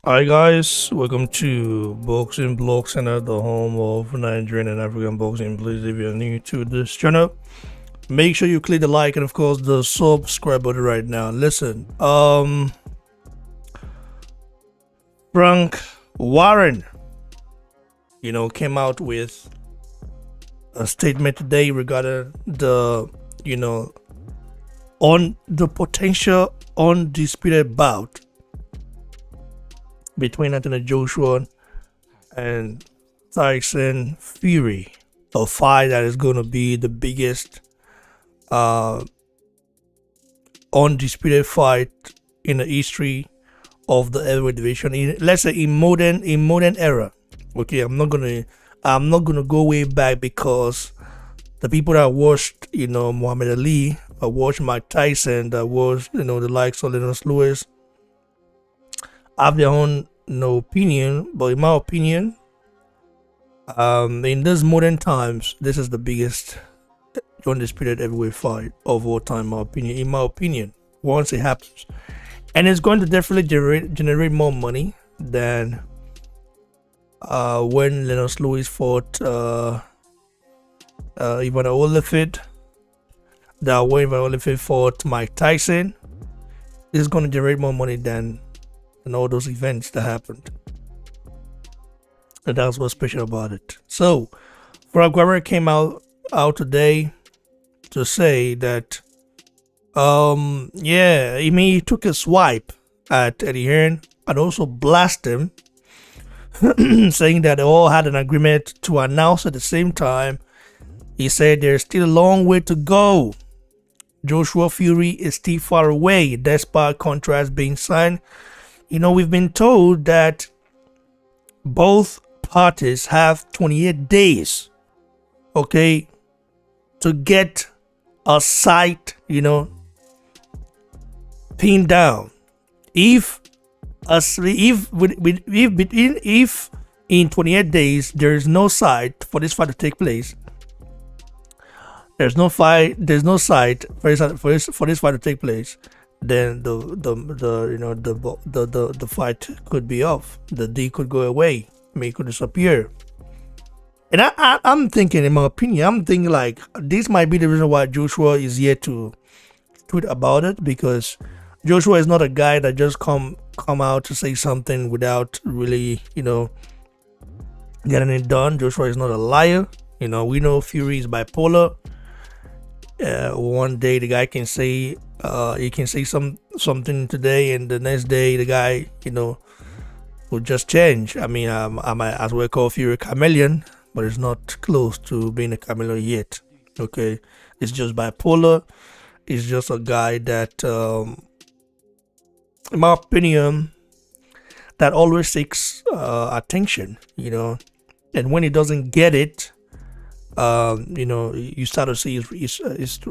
Hi guys, welcome to Boxing Blog Center, the home of Nigerian and African boxing. Please, if you're new to this channel, make sure you click the like and of course the subscribe button right now. Listen, Frank Warren, came out with a statement today regarding on the potential undisputed bout between Anthony Joshua and Tyson Fury, a fight that is going to be the biggest undisputed fight in the history of the heavyweight division. Let's say in modern era. Okay, I'm not gonna go way back because the people that watched Muhammad Ali, watched Mike Tyson, that watched the likes of Lennox Lewis have their own opinion, but in my opinion, in these modern times, this is the biggest undisputed heavyweight fight of all time. In my opinion, once it happens, and it's going to definitely generate more money than when Lennox Lewis fought Ivan Holyfield. That when Ivan Holyfield fought Mike Tyson, it's going to generate more money than and all those events that happened. And that's what's special about it. So, Frank Warren came out today to say that, he took a swipe at Eddie Hearn and also blasted him, saying that they all had an agreement to announce at the same time. He said there's still a long way to go. Joshua Fury is still far away despite contracts being signed. We've been told that both parties have 28 days, okay, to get a site, pinned down. If in 28 days there is no site for this fight to take place, there's no site for this fight to take place, then the fight could be off. The deal could go away. It could disappear. And I'm thinking, in my opinion, like this might be the reason why Joshua is here to tweet about it, because Joshua is not a guy that just come out to say something without really getting it done. Joshua is not a liar. We know Fury is bipolar. One day the guy can say he can say something today, and the next day the guy will just change. I might as well call Fury a chameleon, but it's not close to being a chameleon yet. Okay, it's just bipolar. It's just a guy that, in my opinion, that always seeks attention. And when he doesn't get it, you start to see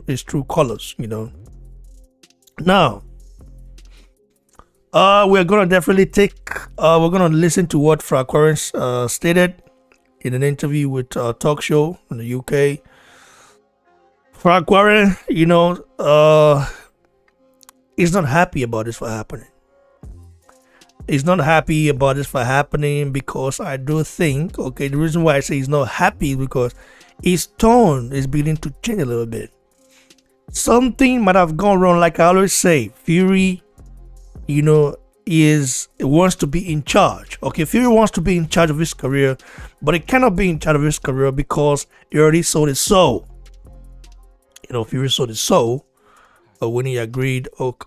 his true colors. Now, we're gonna definitely we're gonna listen to what Frank Warren stated in an interview with a talk show in the UK. Frank Warren, he's not happy about this for happening. He's not happy about this for happening because I do think, the reason why I say he's not happy is because his tone is beginning to change a little bit. Something might have gone wrong, like I always say. Fury, wants to be in charge. Okay, Fury wants to be in charge of his career, but he cannot be in charge of his career because he already sold his soul. Fury sold his soul when he agreed to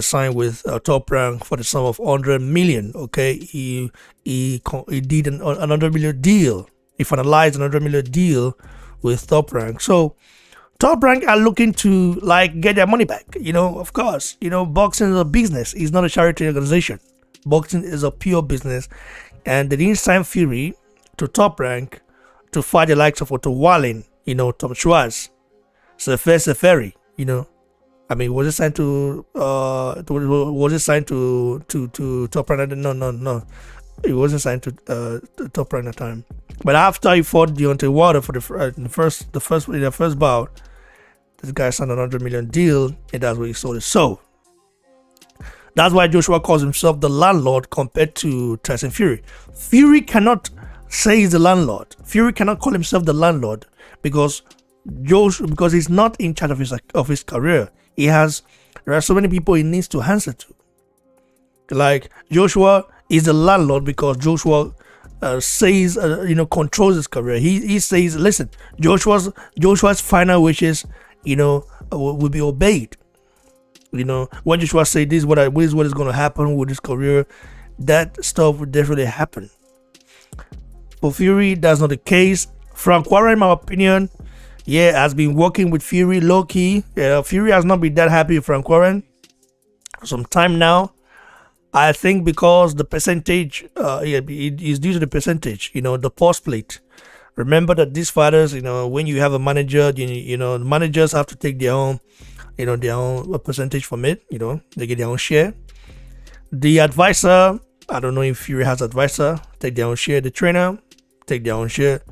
sign with Top Rank for the sum of 100 million. Okay, he did an 100 million deal. He finalized an 100 million deal with Top Rank. So Top Rank are looking to get their money back. Of course, boxing is a business. It's not a charity organization. Boxing is a pure business, and they didn't sign Fury to Top Rank to fight the likes of Otto Wallin, Tom Schwartz, Seferi, was it signed to Top Rank? No. It wasn't signed to Top Rank at the time. But after he fought Deontay Wilder for the first bout, this guy signed a 100 million deal, and that's where he sold his soul. That's why Joshua calls himself the landlord compared to Tyson Fury. Fury cannot say he's the landlord. Fury cannot call himself the landlord because because he's not in charge of his career. There are so many people he needs to answer to. Like Joshua is the landlord because Joshua says, controls his career. He says, listen, Joshua's final wishes, will be obeyed. When Joshua say this is what is going to happen with his career, that stuff will definitely happen. For Fury, that's not the case. Frank Warren, in my opinion, has been working with Fury low key. Fury has not been that happy with Frank Warren for some time now. I think because the percentage is due to the percentage, the post plate. Remember that these fighters, when you have a manager, the managers have to take their own percentage from it. They get their own share. The advisor, I don't know if Fury has advisor, take their own share. The trainer, take their own share.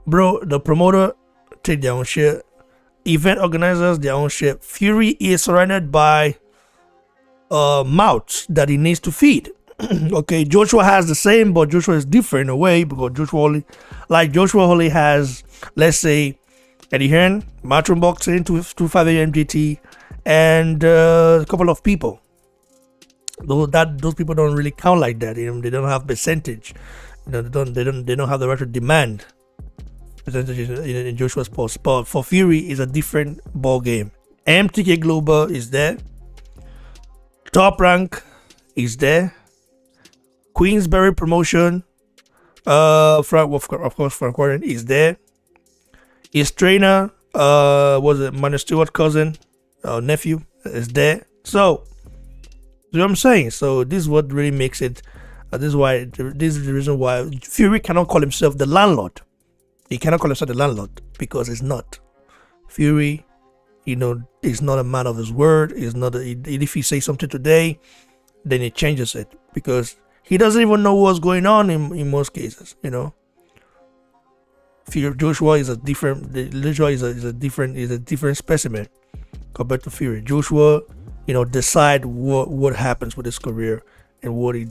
Bro, the promoter, take their own share. Event organizers, their own share. Fury is surrounded by mouths that he needs to feed. Okay, Joshua has the same, but Joshua is different in a way because Joshua only has, let's say, Eddie Hearn, Matchroom Boxing, 225 MGT, and a couple of people. Those people don't really count like that. They don't have percentage. They don't have the right to demand percentages in Joshua's post. But for Fury, is a different ball game. MTK Global is there. Top Rank is there. Queensberry Promotion, of course, Frank Warren is there. His trainer, was it Manny Stewart cousin, nephew, is there. So, you know what I'm saying? So this is what really makes it. This is the reason why Fury cannot call himself the landlord. He cannot call himself the landlord because he's not. Fury, is not a man of his word. Is not. If he says something today, then he changes it because he doesn't even know what's going on in most cases. Joshua is a different. Joshua is a different specimen compared to Fury. Joshua, decide what happens with his career and what he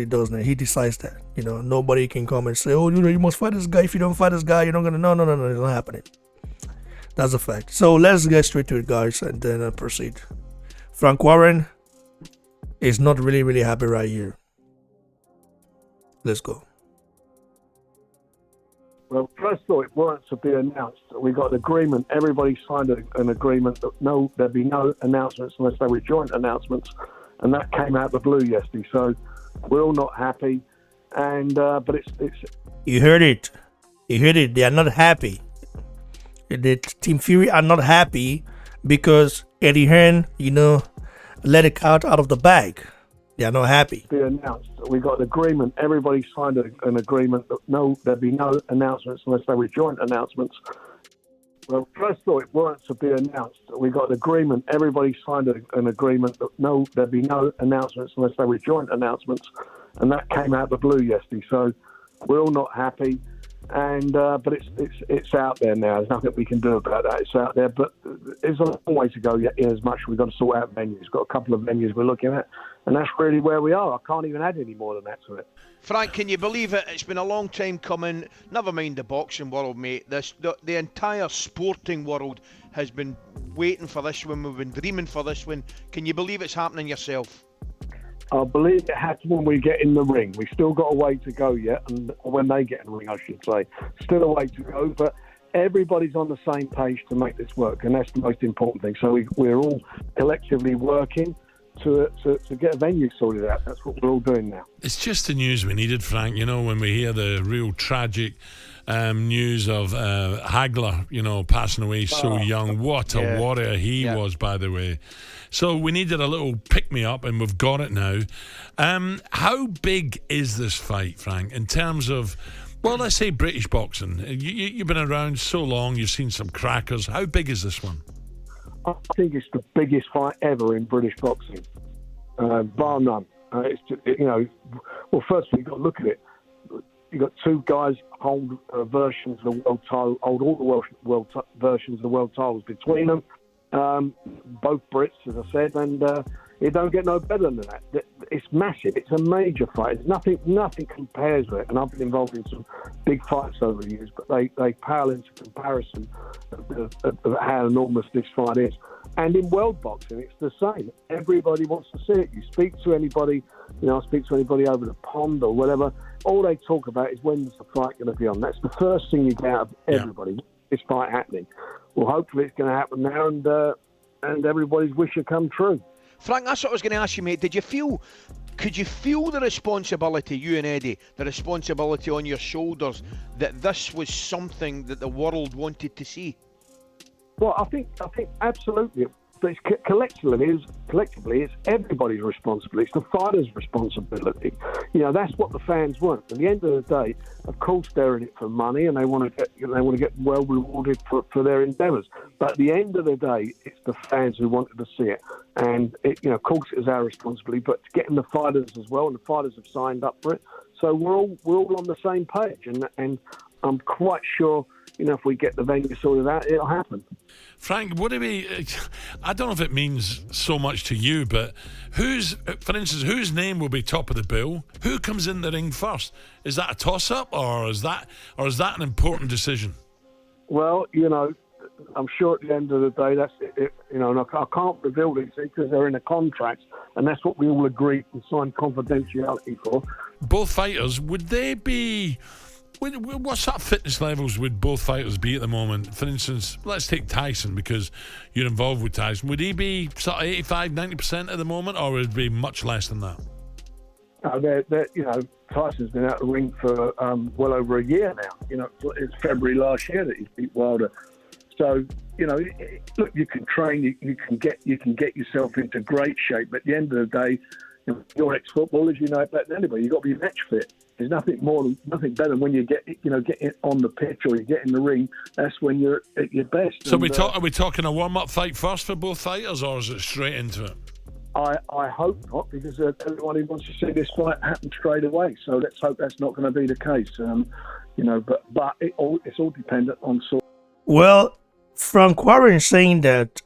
does now. He decides that. Nobody can come and say, oh, you must fight this guy. If you don't fight this guy, you're not gonna. No, it's not happening. That's a fact. So let's get straight to it, guys, and then proceed. Frank Warren is not really, really happy right here. Let's go. Well, first of all, it weren't to be announced. We got an agreement. Everybody signed an agreement that there'd be no announcements unless they were joint announcements, and that came out of the blue yesterday. So we're all not happy, and but it's. You heard it. They are not happy. The Team Fury are not happy because Eddie Hearn, let it out of the bag. They are not happy. Be announced. We got an agreement. Everybody signed an agreement that there'd be no announcements unless they were joint announcements. Well, first of all, it weren't to be announced. We got an agreement. Everybody signed an agreement that there'd be no announcements unless they were joint announcements, and that came out of the blue yesterday. So we're all not happy. And but it's out there now. There's nothing we can do about that. It's out there, but there's a long way to go yet. In as much we've got to sort out venues. Got a couple of venues we're looking at, and that's really where we are. I can't even add any more than that to it. Frank, can you believe it? It's been a long time coming. Never mind the boxing world, mate. The entire sporting world has been waiting for this one. We've been dreaming for this one. Can you believe it's happening yourself? I believe it happens when we get in the ring. We've still got a way to go yet, and when they get in the ring, I should say. Still a way to go, but everybody's on the same page to make this work, and that's the most important thing. So we're all collectively working to get a venue sorted out. That's what we're all doing now. It's just the news we needed, Frank. When we hear the real tragic news of Hagler, passing away so young. What a warrior he was, by the way. So we needed a little pick-me-up, and we've got it now. How big is this fight, Frank, in terms of, well, let's say British boxing? You've been around so long, you've seen some crackers. How big is this one? I think it's the biggest fight ever in British boxing, bar none. It's just, well, first of all, you've got to look at it. You've got two guys hold versions of the world title, hold all the versions of the world titles between them. Both Brits, as I said, and It don't get no better than that. It's massive. It's a major fight. Nothing compares with it. And I've been involved in some big fights over the years, but they pale into comparison of how enormous this fight is. And in world boxing, it's the same. Everybody wants to see it. You speak to anybody, I speak to anybody over the pond or whatever, all they talk about is when's the fight going to be on. That's the first thing you get out of everybody, this fight happening. Well, hopefully it's going to happen now, and everybody's wish will come true. Frank, that's what I was going to ask you, mate. Could you feel the responsibility, you and Eddie, the responsibility on your shoulders that this was something that the world wanted to see? Well, I think absolutely. But it's collectively, it's everybody's responsibility. It's the fighter's responsibility. That's what the fans want. At the end of the day, of course, they're in it for money, and they want to get well rewarded for their endeavours. But at the end of the day, it's the fans who wanted to see it, and of course, it is our responsibility. But getting the fighters as well, and the fighters have signed up for it, so we're all on the same page, and I'm quite sure. If we get the venue sorted out, it'll happen. Frank, I don't know if it means so much to you, but for instance, whose name will be top of the bill? Who comes in the ring first? Is that a toss-up, or is that an important decision? Well, I'm sure at the end of the day, that's it. And I can't reveal these things because they're in a contract, and that's what we all agreed and signed confidentiality for. Both fighters, would they be? What sort of fitness levels would both fighters be at the moment? For instance, let's take Tyson, because you're involved with Tyson. Would he be sort of 85, 90% at the moment, or would it be much less than that? Tyson's been out of the ring for well over a year now. It's February last year that he beat Wilder. So, look, you can train, you can get yourself into great shape. But at the end of the day, you're ex-footballers, better than anybody. You've got to be match fit. There's nothing better than when you get on the pitch or you get in the ring. That's when you're at your best. So are we talking a warm-up fight first for both fighters, or is it straight into it? I hope not, because everybody wants to see this fight happen straight away. So let's hope that's not going to be the case. But it's all dependent on sort. Well, Frank Warren saying that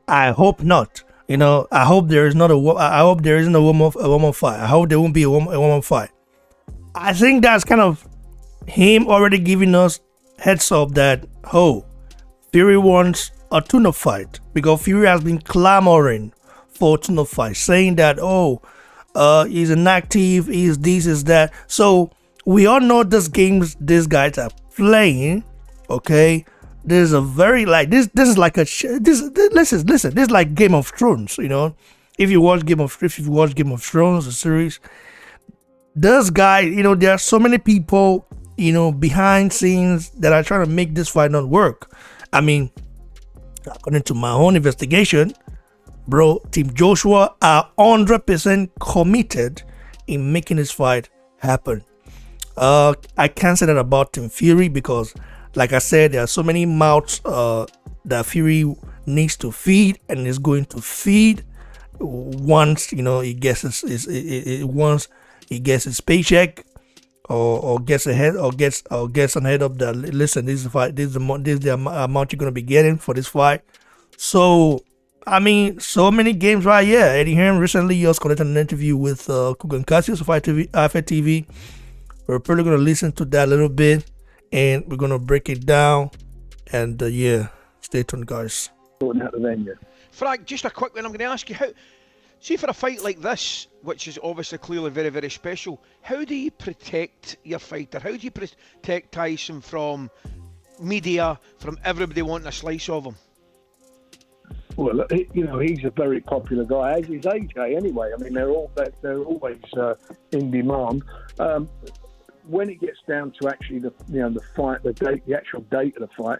I hope not. I hope there is not I hope there isn't a warm-up fight. I hope there won't be a warm-up fight. I think that's kind of him already giving us heads up that, Fury wants a tune-up fight, because Fury has been clamoring for a tune-up fight, saying that, he's inactive, he's this, is that. So we all know this games these guys are playing, okay? There's a very this is like listen, this is like Game of Thrones, If you watch Game of Thrones, the series, this guy, there are so many people, behind scenes that are trying to make this fight not work. I mean, according to my own investigation, bro, Team Joshua are 100% committed in making this fight happen. I can't say that about Team Fury, because, like I said, there are so many mouths that Fury needs to feed, and is going to feed once he gets he gets his paycheck, or gets ahead, or gets an head up that, listen, this is the fight, this is the amount you're gonna be getting for this fight. So I mean, so many games right here. Eddie Hearn recently just conducted an interview with Kugan Cassius of IFA. We're probably gonna listen to that a little bit, and we're gonna break it down. And stay tuned, guys. Frank, just a quick one. I'm going to ask you, see, for a fight like this, which is obviously clearly very, very special, how do you protect your fighter? How do you protect Tyson from media, from everybody wanting a slice of him? Well, he's a very popular guy, as is AJ anyway. I mean, they're always in demand. When it gets down to actually the fight, the actual date of the fight,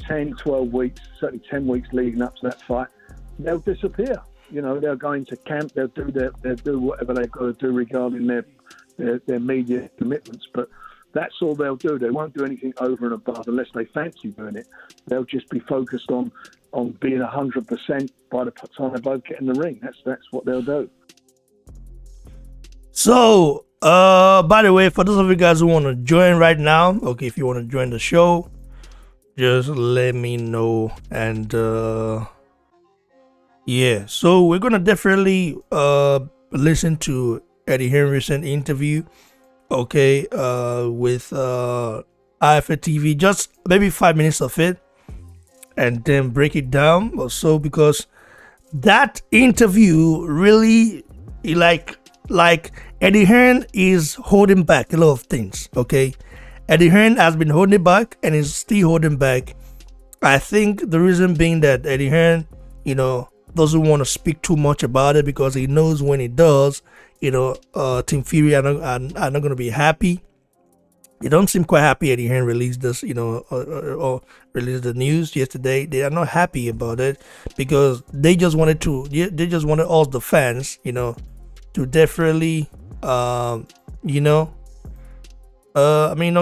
10, 12 weeks, certainly 10 weeks leading up to that fight, they'll disappear. They'll go into camp. They'll do whatever they've got to do regarding their media commitments. But that's all they'll do. They won't do anything over and above unless they fancy doing it. They'll just be focused on being 100% by the time they both get in the ring. That's what they'll do. So, by the way, for those of you guys who want to join right now, okay, if you want to join the show, just let me know, and Yeah, so we're gonna definitely listen to Eddie Hearn recent interview, okay, with IFA TV, just maybe 5 minutes of it, and then break it down or so, because that interview really, like Eddie Hearn is holding back a lot of things, okay. Eddie Hearn has been holding back and is still holding back. I think the reason being that Eddie Hearn, doesn't want to speak too much about it, because he knows when he does, Team Fury are not going to be happy. They don't seem quite happy. Eddie Hearn released this, or released the news yesterday. They are not happy about it, because they just wanted all the fans, to definitely, not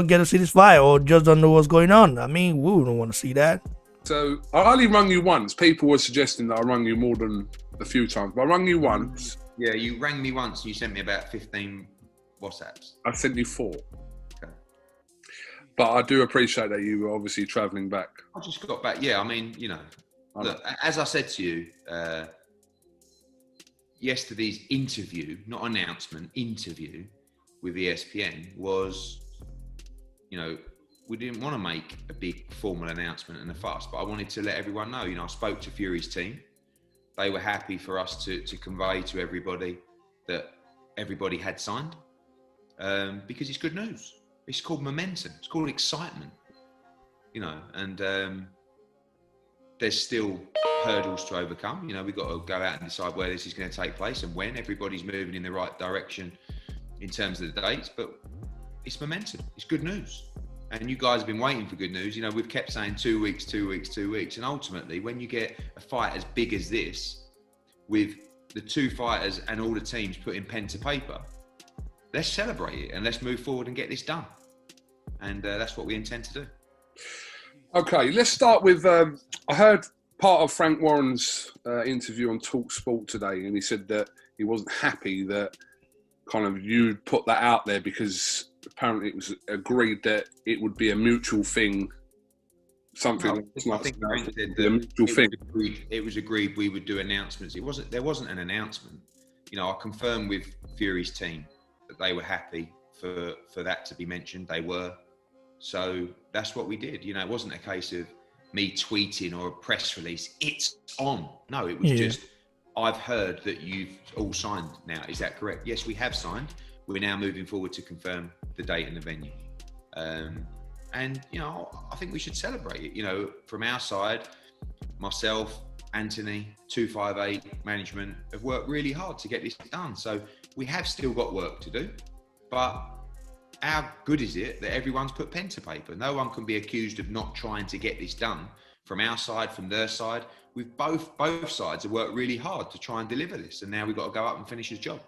get to see this fight, or just don't know what's going on. I mean, we don't want to see that. So I only rung you once. People were suggesting that I rung you more than a few times, but I rung you once. Yeah, you rang me once and you sent me about 15 WhatsApps. I sent you 4. Okay. But I do appreciate that you were obviously travelling back. I just got back. Yeah, I mean, look, as I said to you, yesterday's interview, not announcement, interview with ESPN was, we didn't want to make a big formal announcement and a fuss, but I wanted to let everyone know, I spoke to Fury's team. They were happy for us to convey to everybody that everybody had signed, because it's good news. It's called momentum. It's called excitement, and there's still hurdles to overcome. We've got to go out and decide where this is going to take place and when. Everybody's moving in the right direction in terms of the dates, but it's momentum. It's good news. And you guys have been waiting for good news. We've kept saying 2 weeks, 2 weeks, 2 weeks. And ultimately, when you get a fight as big as this, with the 2 fighters and all the teams putting pen to paper, let's celebrate it and let's move forward and get this done. And that's what we intend to do. Okay, let's start with, I heard part of Frank Warren's interview on Talk Sport today, and he said that he wasn't happy that kind of you put that out there, because apparently it was agreed that it would be a mutual thing. Something I think Frank said that a mutual thing. It was agreed we would do announcements. There wasn't an announcement. I confirmed with Fury's team that they were happy for that to be mentioned. They were. So that's what we did. It wasn't a case of me tweeting or a press release. It's on. No, it was just, I've heard that you've all signed now. Is that correct? Yes, we have signed. We're now moving forward to confirm the date and the venue. And, I think we should celebrate it. From our side, myself, Anthony, 258 management have worked really hard to get this done. So we have still got work to do, but how good is it that everyone's put pen to paper? No one can be accused of not trying to get this done from our side, from their side. We've both sides have worked really hard to try and deliver this, and now we've got to go up and finish his job.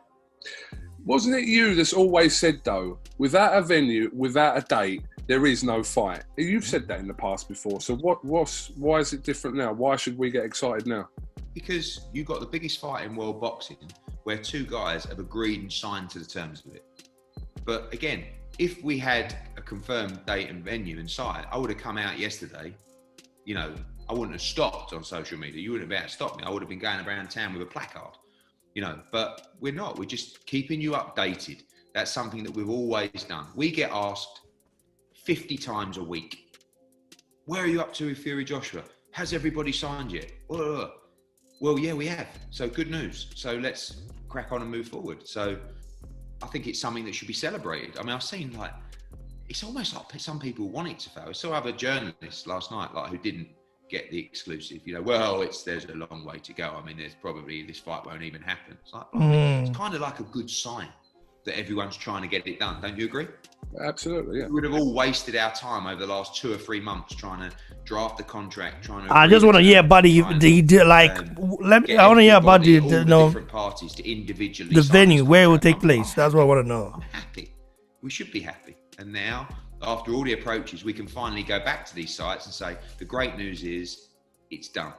Wasn't it you that's always said, though, without a venue, without a date, there is no fight? You've said that in the past before. So why is it different now? Why should we get excited now? Because you've got the biggest fight in world boxing, where 2 guys have agreed and signed to the terms of it. But again, if we had a confirmed date and venue and site, I would have come out yesterday. I wouldn't have stopped on social media. You wouldn't have been able to stop me. I would have been going around town with a placard. But we're not. We're just keeping you updated. That's something that we've always done. We get asked 50 times a week, where are you up to with Fury Joshua? Has everybody signed yet? Well, yeah, we have. So good news. So let's crack on and move forward. So I think it's something that should be celebrated. I mean, I've seen it's almost like some people want it to fail. I saw other journalists last night, who didn't get the exclusive. There's a long way to go. I mean, there's probably this fight won't even happen. It's kind of like a good sign that everyone's trying to get it done. Don't you agree? Absolutely, yeah. We would have all wasted our time over the last 2 or 3 months trying to draft the contract, I just want to hear about I want to hear about the different parties to individually the venue where it will take place. That's what I want to know. I'm happy. We should be happy. And now, after all the approaches, we can finally go back to these sites and say, the great news is it's done.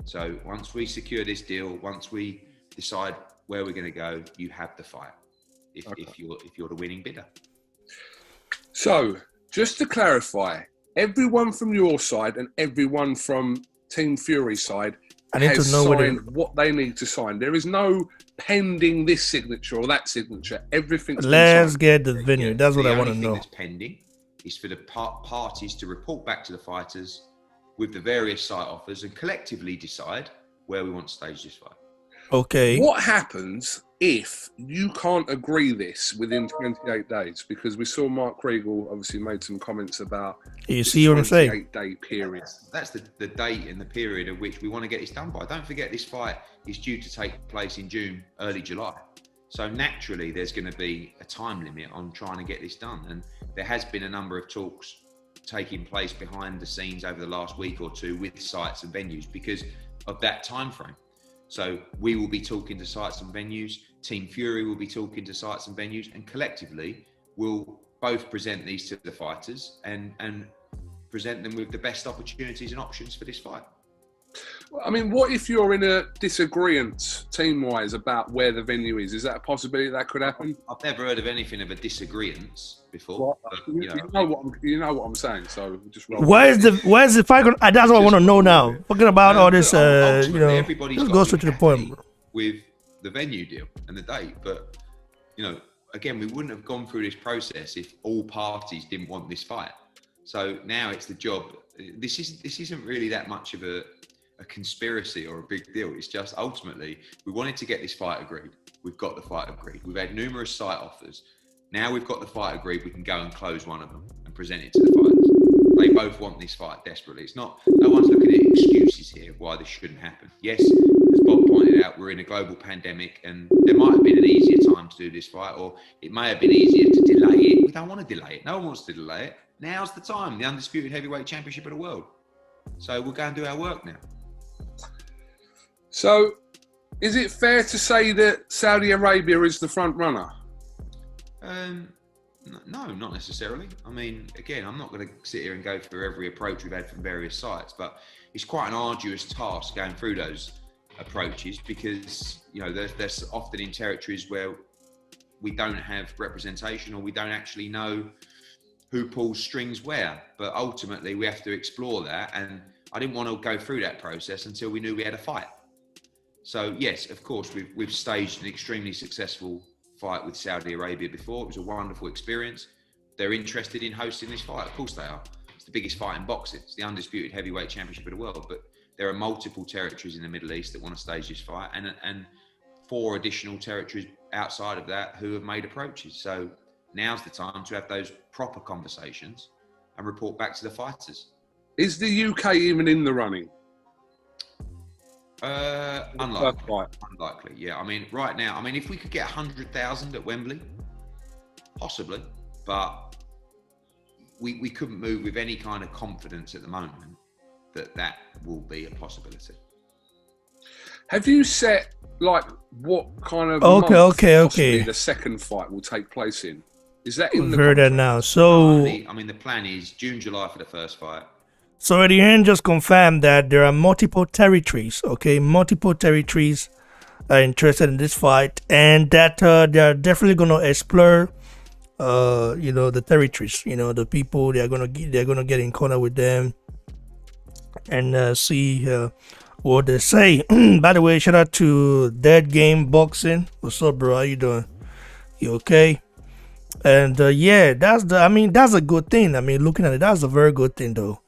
So once we secure this deal, once we decide where we're going to go, you have the fight if you're the winning bidder. So, just to clarify, everyone from your side and everyone from Team Fury's side I need has to know signed what they need to sign. There is no pending this signature or that signature. Everything's Let's been get the venue. Yeah, That's what I the want only to thing know. that's pending is for the parties to report back to the fighters with the various site offers and collectively decide where we want to stage this fight. Okay. What happens if you can't agree this within 28 days? Because we saw Mark Kriegel obviously made some comments about You this see what I'm saying? 28-day period. That's the date and the period of which we want to get this done by. Don't forget, this fight is due to take place in June, early July. So naturally, there's going to be a time limit on trying to get this done. And there has been a number of talks taking place behind the scenes over the last week or two with sites and venues because of that time frame. So we will be talking to sites and venues, Team Fury will be talking to sites and venues, and collectively we'll both present these to the fighters and present them with the best opportunities and options for this fight. I mean, what if you're in a disagreement team-wise about where the venue is? Is that a possibility that could happen? I've never heard of anything of a disagreement before. Well, but, you know what I'm saying, so just roll. Where's the fight going? That's what I want to know now. Forget about all this, ultimately, everybody's just got go to straight to be the point. happy with the venue deal and the date. But, again, we wouldn't have gone through this process if all parties didn't want this fight. So now it's the job. This isn't really that much of a conspiracy or a big deal. It's just ultimately we wanted to get this fight agreed. We've got the fight agreed. We've had numerous site offers. Now we've got the fight agreed. We can go and close one of them and present it to the fighters. They both want this fight desperately. No one's looking at excuses here why this shouldn't happen. Yes, as Bob pointed out, we're in a global pandemic and there might have been an easier time to do this fight, or it may have been easier to delay it. We don't want to delay it. No one wants to delay it. Now's the time. The Undisputed Heavyweight Championship of the world. So we'll go and do our work now. So, is it fair to say that Saudi Arabia is the front runner? No, not necessarily. I mean, again, I'm not going to sit here and go through every approach we've had from various sites, but it's quite an arduous task going through those approaches because, there's often in territories where we don't have representation or we don't actually know who pulls strings where. But ultimately, we have to explore that. And I didn't want to go through that process until we knew we had a fight. So yes, of course, we've staged an extremely successful fight with Saudi Arabia before. It was a wonderful experience. They're interested in hosting this fight. Of course they are. It's the biggest fight in boxing. It's the Undisputed Heavyweight Championship of the world. But there are multiple territories in the Middle East that want to stage this fight and 4 additional territories outside of that who have made approaches. So now's the time to have those proper conversations and report back to the fighters. Is the UK even in the running? Unlikely. Yeah. I mean, right now, if we could get 100,000 at Wembley, possibly, but we couldn't move with any kind of confidence at the moment that will be a possibility. Have you set what kind of okay. the second fight will take place in? Is that in the heard that now? So the plan is June, July for the first fight. So Eddie Hearn just confirmed that there are multiple territories, multiple territories are interested in this fight, and that they are definitely going to explore, the territories, the people they're gonna get in corner with them and see what they say. By the way, shout out to Dead Game Boxing. What's up, bro? How you doing? You okay? And that's a good thing. Looking at it, that's a very good thing, though.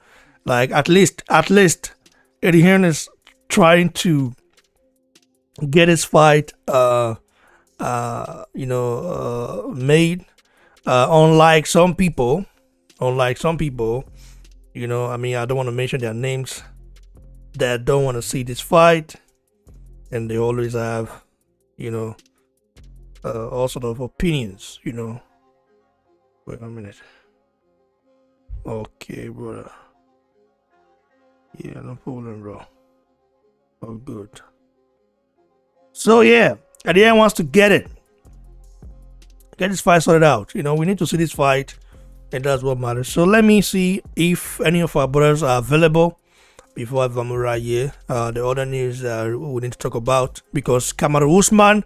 Like at least Eddie Hearn is trying to get his fight made. Unlike some people, I don't want to mention their names, that don't want to see this fight, and they always have all sort of opinions. Wait a minute. Okay, brother. Yeah, no problem, bro. Oh, good. So yeah, at the end wants to get this fight sorted out. We need to see this fight, and that's what matters. So let me see if any of our brothers are available before Vamura here. The other news we need to talk about, because Kamaru Usman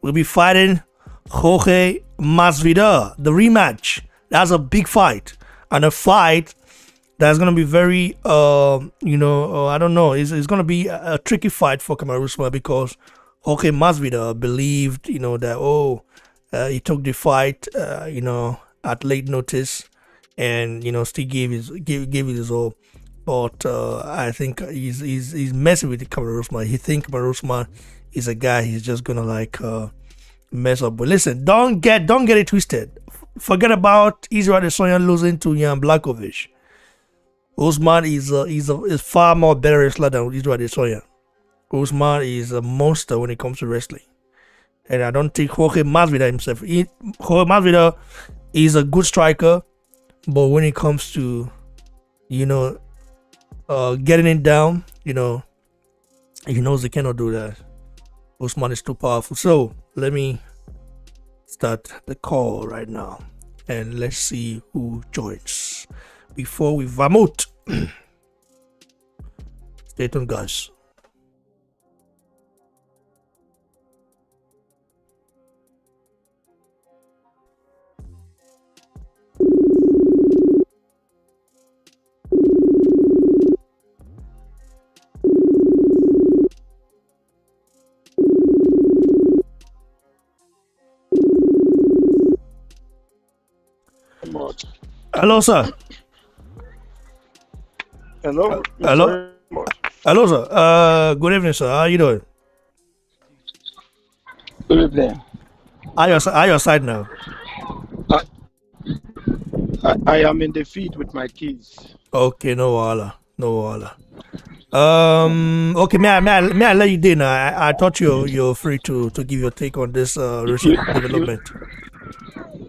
will be fighting Jorge Masvidal, the rematch. That's a big fight, and a fight That's gonna be very, I don't know. It's gonna be a tricky fight for Kamaru Usman because Jorge Masvidal believed, that he took the fight, at late notice, and still gave it his all. But I think he's messing with Kamaru Usman. He think Kamaru Usman is a guy he's just gonna mess up. But listen, don't get it twisted. Forget about Israel Adesanya losing to Jan Blachowicz. Usman is far more better wrestler than Israel Adesanya. Usman is a monster when it comes to wrestling, and I don't think Jorge Masvidal himself. Jorge Masvidal is a good striker, but when it comes to getting it down, he knows he cannot do that. Usman is too powerful. So let me start the call right now, and let's see who joins before we vermouth. Stay tuned, guys. Hello, sir. Hello. Hello. Hello, sir. Good evening, sir. How are you doing? Good evening. Are your side now? I am in the field with my kids. Okay, no wahala. Okay, may I let you in? I thought you're free to give your take on this recent development.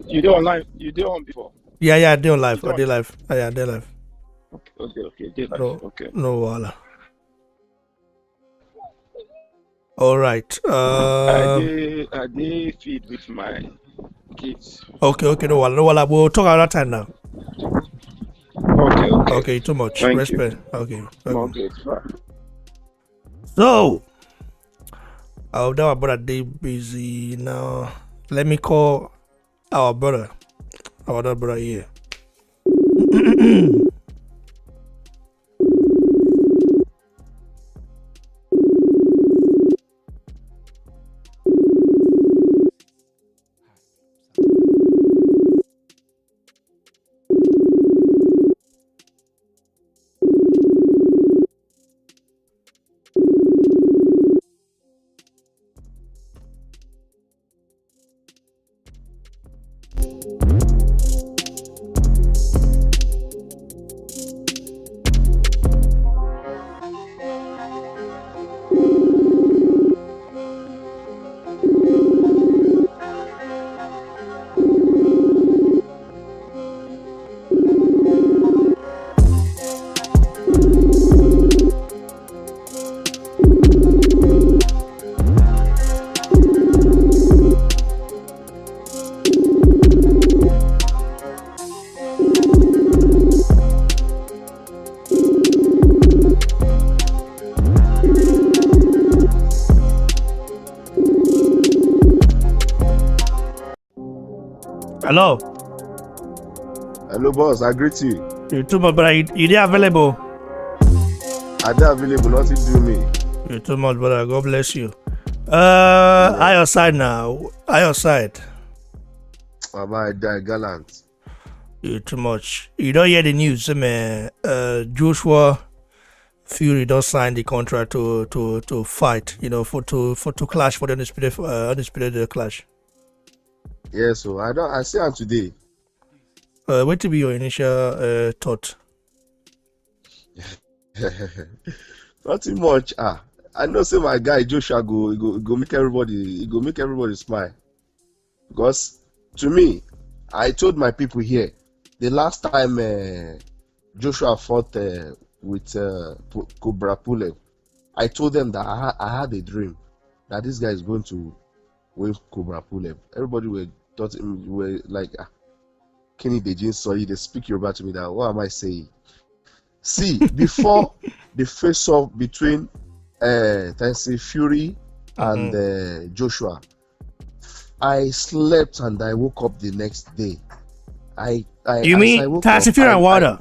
You did online. You did on before. Yeah, I did on live. I did live. I did live. Okay. Did live. No, Okay. no wahala. All right. I did feed with my kids. Okay, no wahala. We'll talk another time now. Okay. Okay, too much. Thank Respect. you. Okay. Okay. Fine. So, that our brother they busy now. Let me call our other brother here. Hello. Hello, boss. I greet you. You too much, brother. You there available? I dey available. Nothing do me. You too much, brother. God bless you. I your side now. I your side. Baba, I die gallant. You too much. You don't hear the news, man. Joshua Fury don't sign the contract to fight. To clash for the undisputed clash. Yeah, so I see him today. What to be your initial thought? Nothing much. I know say my guy Joshua go make everybody smile. Because to me, I told my people here the last time Joshua fought with Cobra Pulev, I told them that I had a dream that this guy is going to win Cobra Pulev. Everybody were like, Kenny Dejin, sorry, they speak Yoruba to me. That what am I saying? See, before the face-off between Tyson Fury and Joshua, I slept and I woke up the next day. You mean Tyson Fury and Wilder?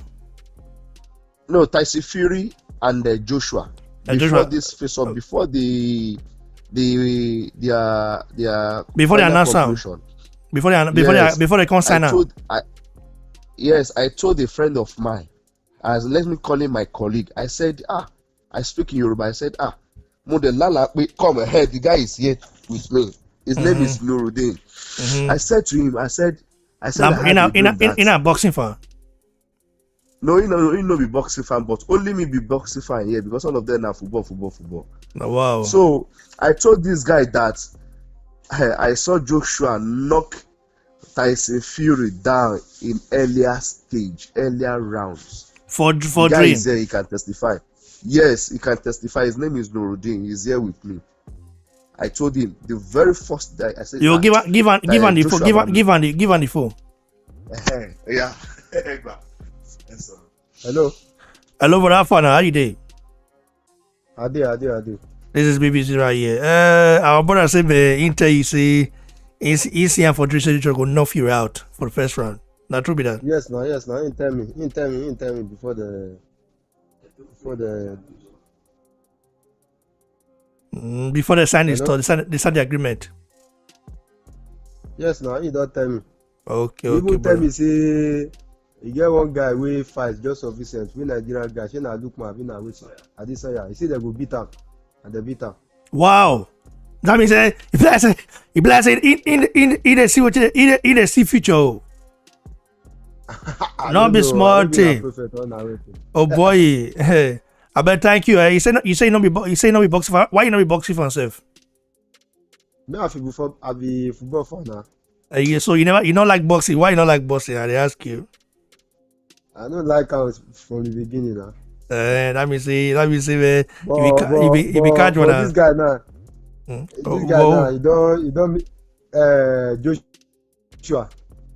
no, Tyson Fury and Joshua. Before this face off, before their before they announce conclusion. Before they come sign out. I told a friend of mine, as let me call him my colleague. I said, I speak in Yoruba. I said, Modelala, come ahead. The guy is here with me. His name is Nuruddin. I said to him, I said, in a boxing fan. No, he no be boxing fan, but only me be boxing fan here because all of them are football. Oh, wow. So I told this guy that I saw Joshua knock Tyson Fury down in earlier rounds. For the guy dream. Is there, he can testify. Yes, he can testify. His name is Nuruddin. He's here with me. I told him the very first day. I said, "You give on the phone." Yeah. Hello, for that fun. How you doing? I do. This is BBC right here. Our brother said, Inter, you see, ECM for 3 seconds go knock you out for the first round. Not true, be that? Yes, no. He tell me before the. Before they sign this, they sign the agreement. Yes, no, he don't tell me. Okay, Even tell me say you get one guy wey fight just of recent, we Nigerian guy, she na Lukman, we na which Adesanya. You see they go beat am, and they beat am. Wow, that means if I say in the see what in the see future. Not be smart thing. Oh boy, hey. I bet thank you. You say no be boxing fan. Why you not be boxing fan yourself? Me I be football fan now. So you not like boxing. Why you not like boxing? I ask you. I don't like how from the beginning now. Let me see. If you catch one. This guy now. This guy now. You don't. Joshua.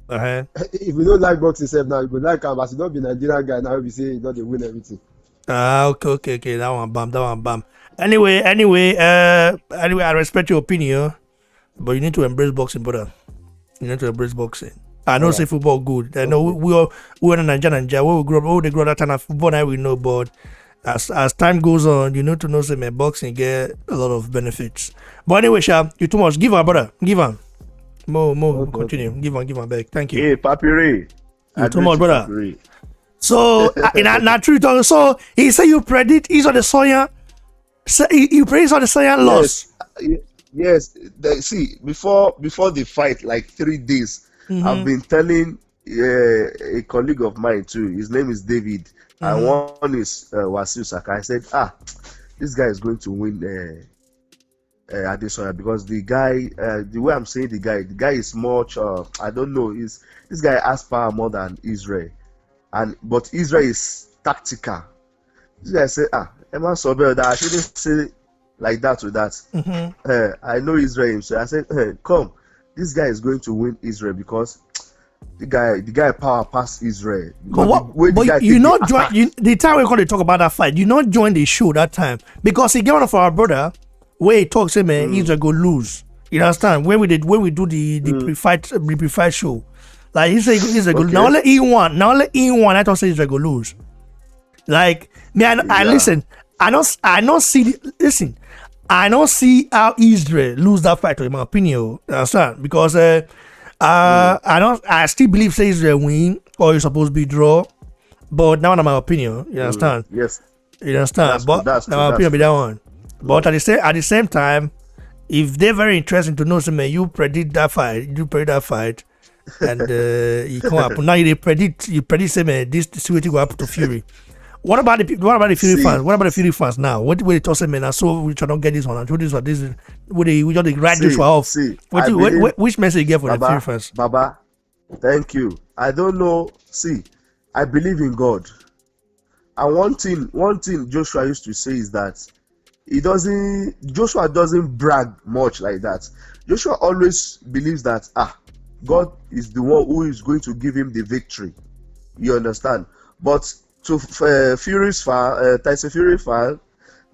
If you don't like boxing, self now you go like him. As you don't be Nigerian guy now, you say you don't win everything. Okay. That one bam. Anyway, I respect your opinion, but you need to embrace boxing, brother. You need to embrace boxing. I know say football good. I know we in Nigeria. Where we grow up, they grow that kind of football now we know, but as time goes on, you need to know say my boxing get a lot of benefits. But anyway, Sha, you too much. Give her, brother. Give her. More. Okay, continue. Okay. Give her back. Thank you. Hey, Papiri. You too much, brother. Papiri. So in true talk, so he said you predict he's on the Soya. So you predict on the Soya loss. Yes. See, before the fight, like 3 days, I've been telling a colleague of mine too. His name is David, and one is Wasiu Saka. I said, this guy is going to win Adesanya because the guy, the way I'm saying the guy is much. I don't know. This guy has power more than Israel. But Israel is tactical. This guy said, Emma Sobel, that I shouldn't say like that to that. I know Israel himself. I said, come, this guy is going to win Israel because the guy power past Israel. But you not join the time we're going to talk about that fight. You not join the show that time because he get one of our brother where he talks, say man, Israel go lose. You understand? When we do the pre-fight show. Like he said, Israel go now let E1. I don't say Israel go lose. Like me, I listen. I don't see. Listen, I don't see how Israel lose that fight. In my opinion, you understand? Because I still believe say Israel win or it's supposed to be draw. But now in my opinion, you understand? Yes. You understand? But my opinion be that one. But at the same time, if they're very interesting to know, say man, you predict that fight, and it can't happen. Now you predict say man, this situation will happen to Fury. What about the Fury fans? What about the Fury fans now? What they talk say man? So we try not get this one. And this is we just write this one off. Which message you get for the Fury fans? Baba, thank you. I don't know. See, I believe in God. And one thing Joshua used to say is that Joshua doesn't brag much like that. Joshua always believes that God is the one who is going to give him the victory. You understand? But to Fury's fan, Tyson Fury fan,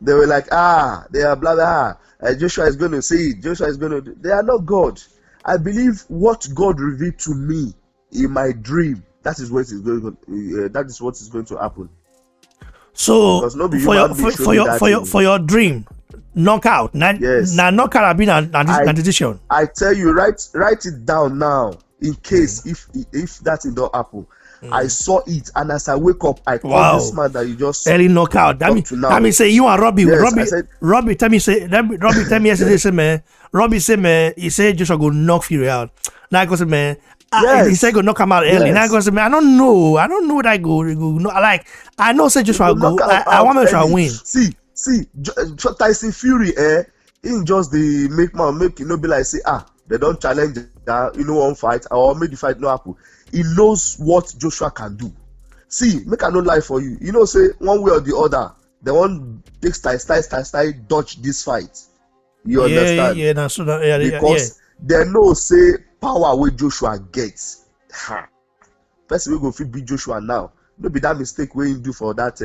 they were like, they are blah blah. Joshua is going to say it. Joshua is going to. They are not God. I believe what God revealed to me in my dream. That is what is going to. That is what is going to happen. So Because no be for your human being for, show for me your that for your thing. for your dream, knockout. Yes. Now knockout have been a decision. I tell you, write it down now in case if that thing don't happen. I saw it, and as I wake up, I call this Wow. man that you just Early knockout. talk to now. That mean say you and Robbie. Yes, I said, Robbie tell me yesterday, say man. Robbie say man, he said Joshua go knock Fury out. Now I go say man, he Yes. said go knock him out early. Yes. Now I go say man, I don't know that go no, like I know say Joshua go. knock am I out want to make sure I early. win. See, Tyson Fury, he just the make it no be like say they don't challenge that one fight or make the fight no happen. He knows what Joshua can do. See, make I no lie for you. You know, say one way or the other, they want take style dodge this fight. You understand? Yeah, that's so that, Because they know say power wey Joshua gets. Person wey go fit beat Joshua now. No be that mistake wey he do for that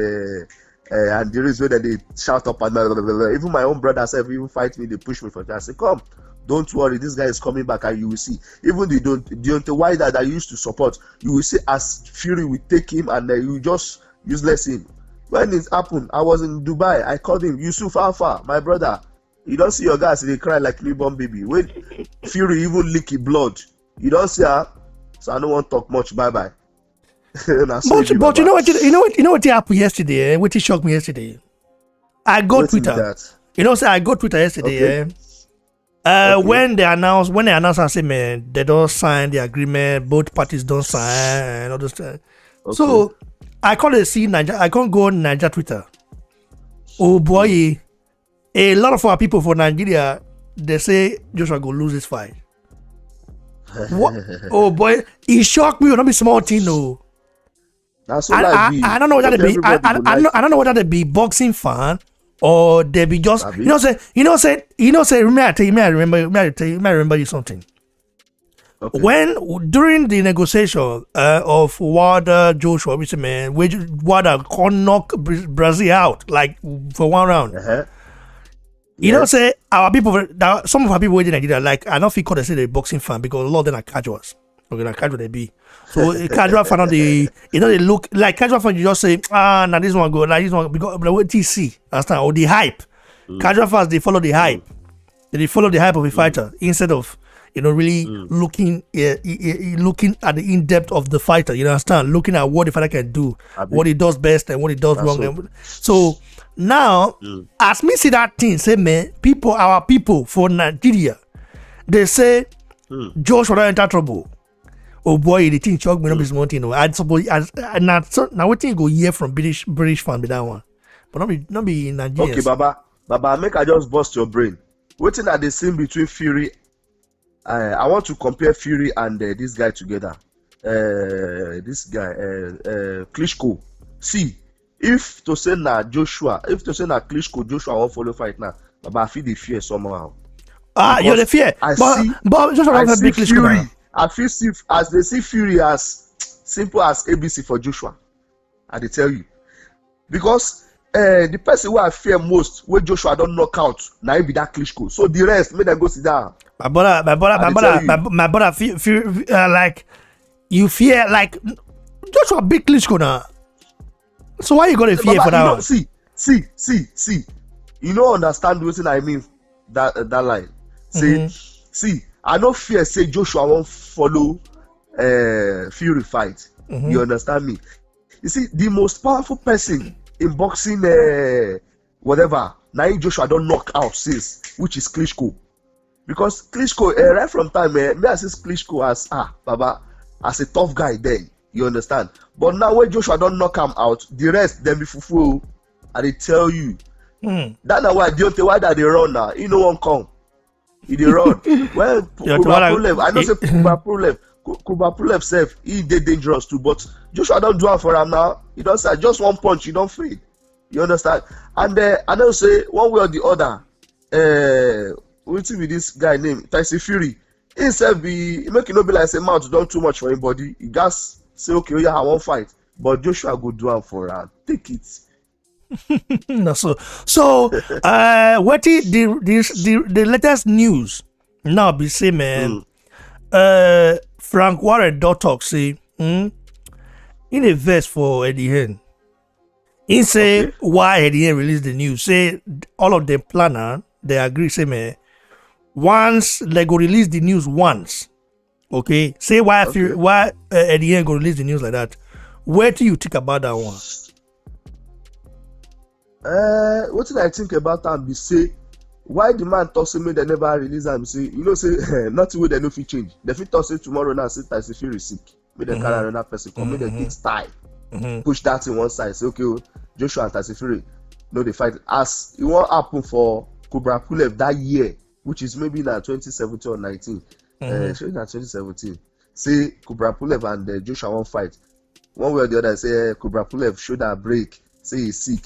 and the reason that they shout up and blah, blah, blah, blah. Even my own brother self even fight me, they push me for that. I say, come, don't worry, this guy is coming back and you will see. Even the Deontay Wilder that you used to support, you will see as Fury will take him and you just useless him. When it happened, I was in Dubai. I called him Yusuf Alpha, my brother. You don't see your guys, they cry like newborn baby. When Fury even lick his blood, you don't see her. So I don't want to talk much. Bye bye. But you know what happened yesterday? What shocked me yesterday? I go Twitter. You know, say I go Twitter yesterday. Okay. When they announced, I say, man, they don't sign the agreement. Both parties don't sign and all this. Okay. So I can't see Niger. I can't go on Niger Twitter. Oh boy, a lot of our people for Nigeria, they say Joshua go lose this fight. What? Oh boy, it shocked me. Not be small thing, no. That's what I don't know whether they be. I don't know whether they be boxing fan or they be just. May I remember you something. Okay. When during the negotiation of Wilder Joshua, which man, Wilder can knock Brazil out like for one round. You know, say our people, some of our people in Nigeria, like I don't feel called they say they're boxing fan because a lot of them are casuals. Okay, like casual they be. So a casual fan, they look like casual fan. You just say, now this one go, like this one because what you see, understand? Or the hype. Casual fans they follow the hype. They follow the hype of a fighter instead of really looking at the in depth of the fighter. You understand? Looking at what the fighter can do, what he does best and what he does wrong. So now, as me see that thing, say man, our people for Nigeria, they say Joshua don't enter trouble. Oh boy, the thing shock me not be small thing. I suppose now what thing go hear from British fan be that one, but not be Nigerians. Okay, Baba, make I just bust your brain. What thing are the same between Fury? I want to compare Fury and this guy together. Klitschko. See, if to say na Klitschko, Joshua won't follow fight now. Baba, I feel the fear somehow. You're the fear. But Joshua don't beat Klitschko now. I feel as they see Fury as simple as ABC for Joshua. I dey tell you, because the person who I fear most, where Joshua don't knock out, now be that Klitschko. So the rest, make them go sit down. My brother, fear like you fear like Joshua beat Klitschko now. So why you gonna fear for that one? See. You don't understand what I mean that line. See. I no fear say Joshua won't follow Fury fight. You understand me? You see, the most powerful person in boxing, whatever, now Joshua don't knock out since, which is Klitschko. Because Klitschko, right from time, me I see Klitschko as Baba, as a tough guy then. You understand? But now when Joshua don't knock him out, the rest them be fufu. And they tell you. That's why Deontay Wilder they run now. He no one come. He dey run. Well, Kuba I know say Kuba Pulev self, he dey dangerous too, but Joshua don't do it for him now. He don't say just one punch, he don't fade. You understand? And I know say one way or the other, wetin be this guy name? Tyson Fury. He self he make it no be like say mouth done too much for him body. He just say okay, I won't fight. But Joshua go do it for him. Take it. No, so what is the latest news now be say man Frank Warren don't talk say in a verse for Eddie Hearn. He say why he didn't release the news. Say all of the planner they agree. Say me once they go release the news once. Okay. Say why Eddie go release the news like that. Where do you think about that one? What did I think about that? Be say why the man talk say me they never release am. Say you know say nothing wey they no fit change. They fit talk say tomorrow now say Tyson Fury sick. Make they carry another person come. Make they take style. Push that in one side. Say okay, Joshua and Tyson Fury no they fight. As it won't happen for Kubra Pulev that year, which is maybe now 2017 or 19. Sure na 2017. Say Kubra Pulev and Joshua won't fight. One way or the other, say Kubra Pulev shoulder break. Say he's sick.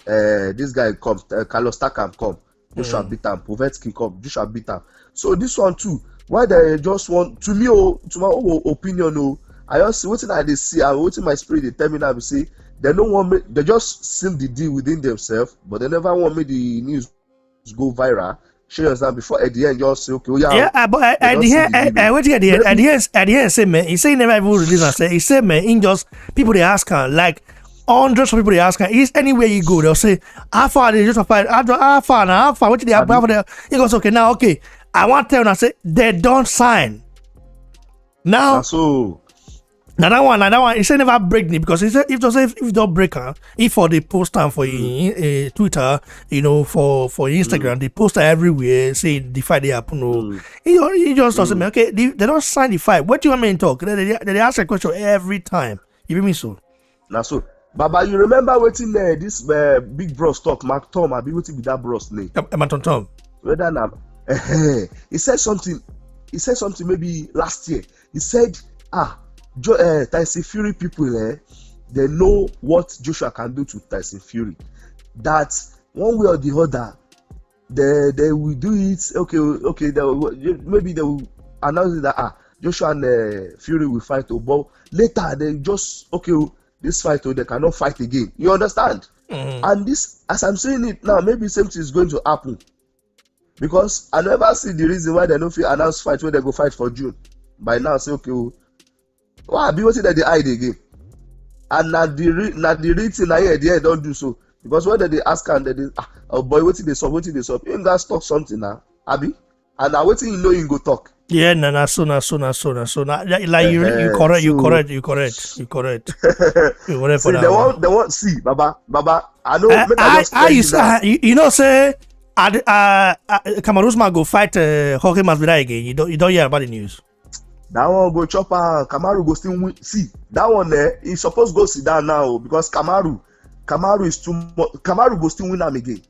This guy comes, Carlos Takam come, Joshua beat him, Povetsky come, Joshua beat him. So this one too, why they just want, to me, to my own opinion, I just see what I see, and what my spirit they tell me now, say they don't want me, they just seal the deal within themselves, but they never want me the news to go viral. Show yourself before at the end, just say okay, but at the end, say man, he say he never even release and say he said man, in just people they ask her like. Hundreds of people they ask her, is anywhere you go, they'll say, how far they just fight, how far, what did they have there? He goes, okay, now, okay, I want to tell them, I say, they don't sign. Now, now that one, he said never break me because he said, if you don't break her, if for the poster for Twitter, you know, for Instagram, the poster everywhere, say the fight they happen, he just doesn't say, okay, they don't sign the fight. What do you want me to talk? They ask a question every time. You hear me so? Now, so. Baba, you remember waiting there? This big bros talk, Mark Tom. I be waiting with that bros name. Mark Tom. Whether now, he said something. He said something maybe last year. He said, Tyson Fury people, they know what Joshua can do to Tyson Fury. That one way or the other, they will do it. Okay. Maybe they will announce that Joshua and Fury will fight. But later they just this fight, they cannot fight again. You understand? And this, as I'm saying it now, maybe same thing is going to happen. Because I never see the reason why they don't feel announce fight when they go fight for June. By now, say, okay, why be waiting that they hide again? And not the reason I hear the end don't do so. Because when they ask and they oh boy, waiting they stop. You ain't got talk something now, Abi. And now waiting you go talk. Yeah, so. Like you correct. You correct. See, they want see, Baba. I know. You know, say, Kamaru go fight Jorge Masvidal again. You don't hear about the news. That one go chop Kamaru go still win. See, that one there, he supposed go sit down now because Kamaru is too much. Kamaru go still win him again.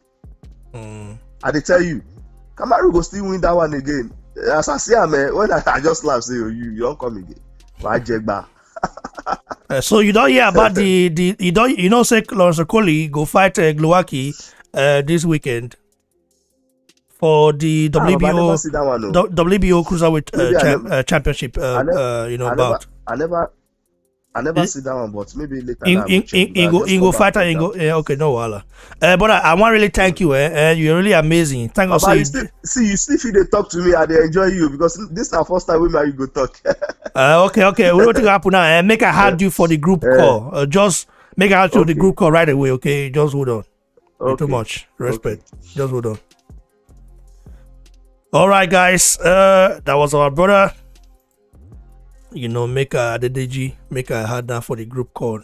I they tell you, Kamaru go still win that one again. As I see man, when I just laugh, say you don't come again. So you don't hear about you know say Lawrence Okoli go fight Glowacki this weekend for the WBO cruiserweight championship bout. I never see that one, but maybe later. Go fight and go. Okay, no wala. But I want to really thank you. You're really amazing. Thank you. You still feel they talk to me and they enjoy you because this is our first time we you go talk. Okay. We're going to happen now. Make I add you for the group call. Just make I add you the group call right away. Okay, just hold on. Too much respect. Just hold on. All right, guys. That was our brother. You know, make a DDG, make a had that for the group call.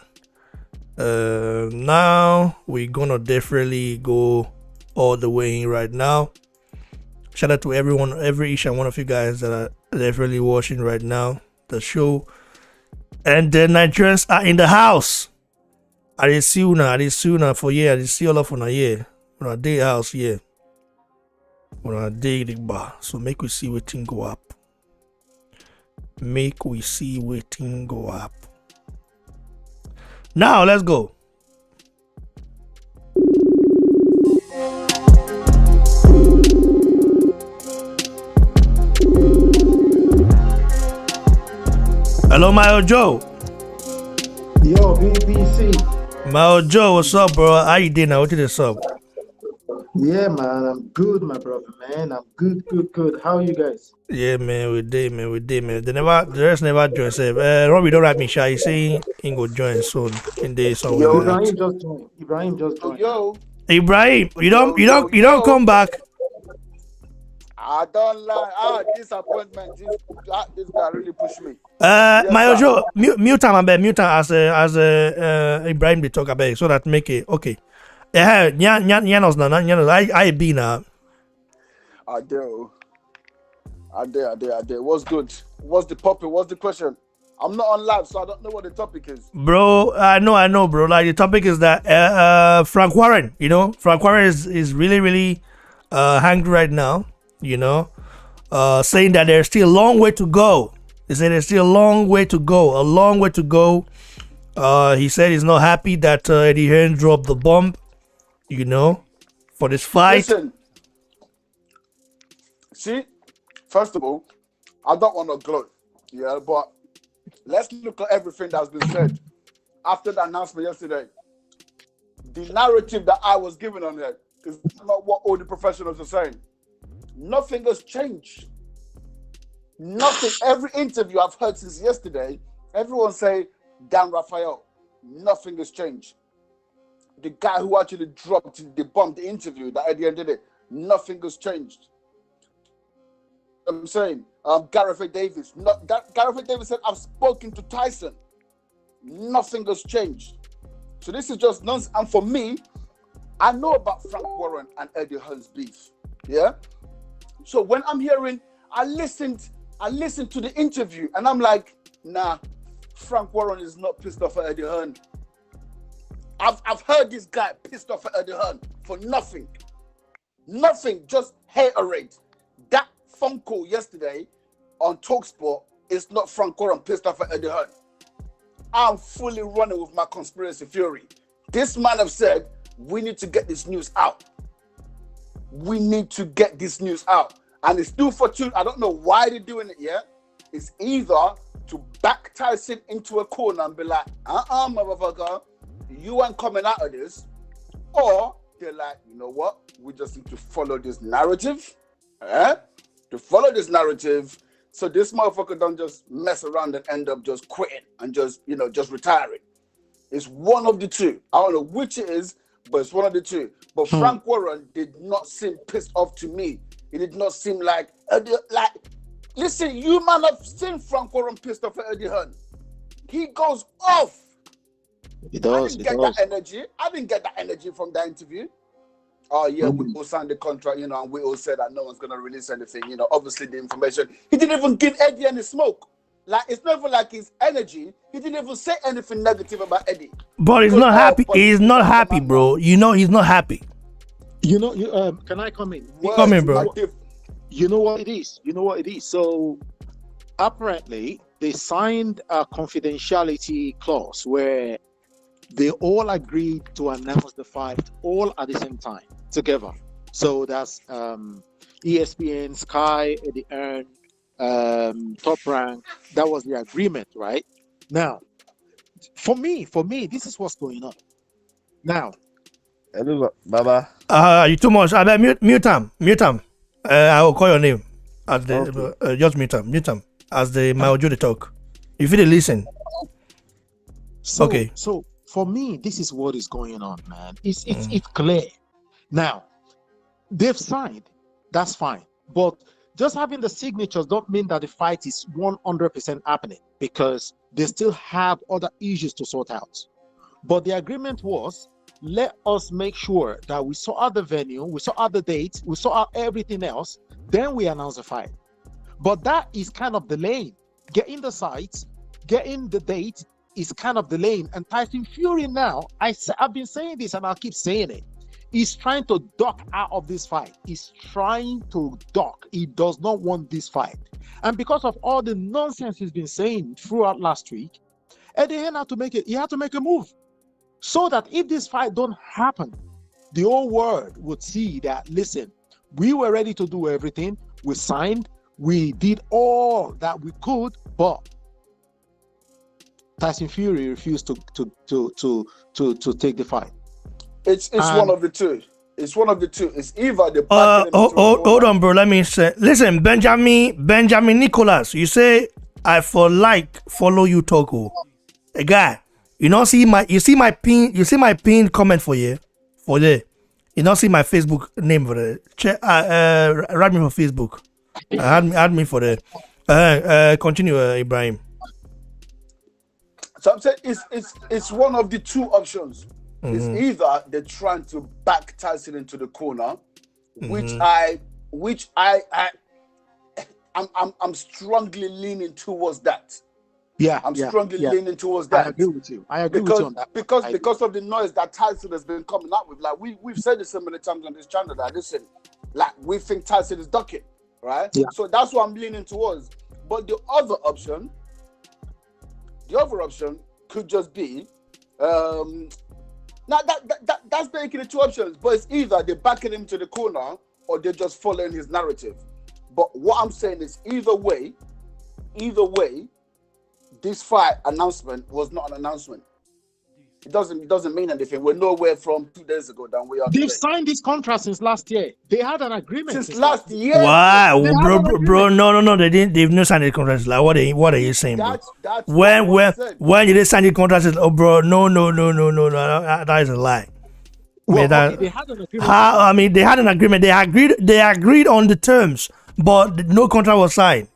Now we're gonna definitely go all the way in right now. Shout out to everyone, each and one of you guys that are definitely watching right now the show. And the Nigerians are in the house. I didn't see you now for year. I didn't see all of on a year. On a day house, yeah. On a day the bar. So make we see what thing go up. Make we see waiting go up. Now let's go. Hello, my Ojo. Yo, BBC. My Ojo, what's up, bro? How you doing now? What is up? Yeah, man, I'm good, my brother, man. I'm good. How are you guys? Yeah, man, we did, man. The rest never join. Say, Robbie, don't write me shy. He say he go join soon in the somewhere like Yo, that. Ibrahim just joined. Ibrahim just yo, joined now. yo, Ibrahim, yo, you don't yo. come back. I don't like disappointment. This guy really pushed me. Yes, My sir. Ojo, mute time, abeg, mute time as Ibrahim dey talk abeg, so that make it okay. Yeah, nyanos na, nyanos. I be now. I do. I did. What's good? What's the topic? What's the question? I'm not on live, so I don't know what the topic is. Bro, I know, bro. Like the topic is that Frank Warren, Frank Warren is really hangry right now, saying that there's still a long way to go. He said there's still a long way to go. He said he's not happy that Eddie Hearn dropped the bomb, for this fight. Listen, see, first of all, I don't want to gloat, yeah, but let's look at everything that's been said after the announcement yesterday. The narrative that I was given on it is not what all the professionals are saying. Nothing has changed. Nothing. Every interview I've heard since yesterday, everyone say, Dan Raphael, nothing has changed. The guy who actually debunked the interview that at the end of it, nothing has changed. I'm saying, Gareth A. Davis. Gareth A. Davis said, I've spoken to Tyson. Nothing has changed. So this is just nonsense. And for me, I know about Frank Warren and Eddie Hearn's beef. Yeah? So when I'm hearing, I listened to the interview and I'm like, nah, Frank Warren is not pissed off at Eddie Hearn. I've heard this guy pissed off at Eddie Hearn for nothing. Nothing, just haterade. That phone call yesterday on TalkSport is not Frank Warren pissed off at Eddie Hearn. I'm fully running with my conspiracy theory. This man have said, we need to get this news out. We need to get this news out. And it's 2 for 2. I don't know why they're doing it yet. It's either to back Tyson into a corner and be like, motherfucker, you ain't coming out of this. Or they're like, you know what? We just need to follow this narrative. To follow this narrative, so this motherfucker don't just mess around and end up just quitting and just retiring. It's one of the two. I don't know which it is, but it's one of the two. But Frank Warren did not seem pissed off to me. It did not seem like, listen, you man have seen Frank Warren pissed off at Eddie Hearn. He goes off. He does. I didn't get that energy from that interview. Oh yeah, we all signed the contract, and we all said that no one's gonna release anything. Obviously the information. He didn't even give Eddie any smoke. Like it's not even like his energy. He didn't even say anything negative about Eddie. But he's not happy. He's not happy, bro. He's not happy. Can I come in? Come in, bro. You know what it is? So apparently they signed a confidentiality clause where they all agreed to announce the fight all at the same time together. So that's ESPN, Sky, Eddie Hearn, Top Rank. That was the agreement, right? Now, for me, this is what's going on. Now, Hello, Baba. You too much. I bet mute him. I will call your name. As the just mute him. As the my audio talk. If you listen. Okay. So for me, this is what is going on, man. It's clear. Now, they've signed. That's fine. But just having the signatures don't mean that the fight is 100% happening, because they still have other issues to sort out. But the agreement was, let us make sure that we sort out the venue, we sort out the dates, we sort out everything else, then we announce the fight. But that is kind of delaying. Getting the sites, getting the date is kind of delaying. And Tyson Fury now, I've been saying this and I'll keep saying it, he's trying to duck out of this fight. He's trying to duck. He does not want this fight. And because of all the nonsense he's been saying throughout last week, Eddie Hearn had to make a move. So that if this fight don't happen, the whole world would see that, listen, we were ready to do everything. We signed. We did all that we could, but Tyson Fury refused to take the fight. It's one of the two. It's one of the two. It's either the back hold on, bro. Let me say. Listen, Benjamin Nicholas. You say I follow you, Togo. A guy. You see my pin comment for you. You don't see my Facebook name for the check. Write me for Facebook. Add me for the. Continue, Ibrahim. So I'm saying it's one of the two options. It's either they're trying to back Tyson into the corner, which I'm strongly leaning towards that. Yeah, I'm strongly leaning towards that. I agree with you. I agree with you on that. Because of the noise that Tyson has been coming up with. Like we've said this so many times on this channel that listen, like we think Tyson is ducking, right? Yeah. So that's what I'm leaning towards. But the other option could just be now that's making the two options, but it's either they're backing him to the corner or they're just following his narrative. But what I'm saying is either way, this fight announcement was not an announcement. It doesn't mean anything. We're nowhere from 2 days ago than we are. They've signed this contract since last year. They had an agreement since last year. Wow, bro, no, they didn't. They've not signed the contract. Like, what are you saying, bro? That's when did they sign the contract? Oh, bro, no, that is a lie. Well, they had an agreement. They had an agreement. They agreed on the terms, but no contract was signed.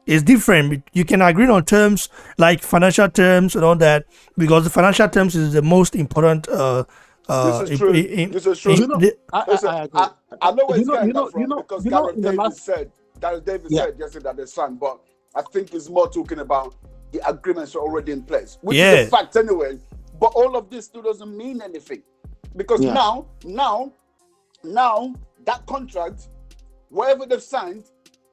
It's different. You can agree on terms like financial terms and all that, because the financial terms is the most important. This is true. I know where it's going from because Gareth Davis said yesterday that they signed, but I think it's more talking about the agreements are already in place, which is a fact anyway. But all of this still doesn't mean anything because now that contract, whatever they've signed,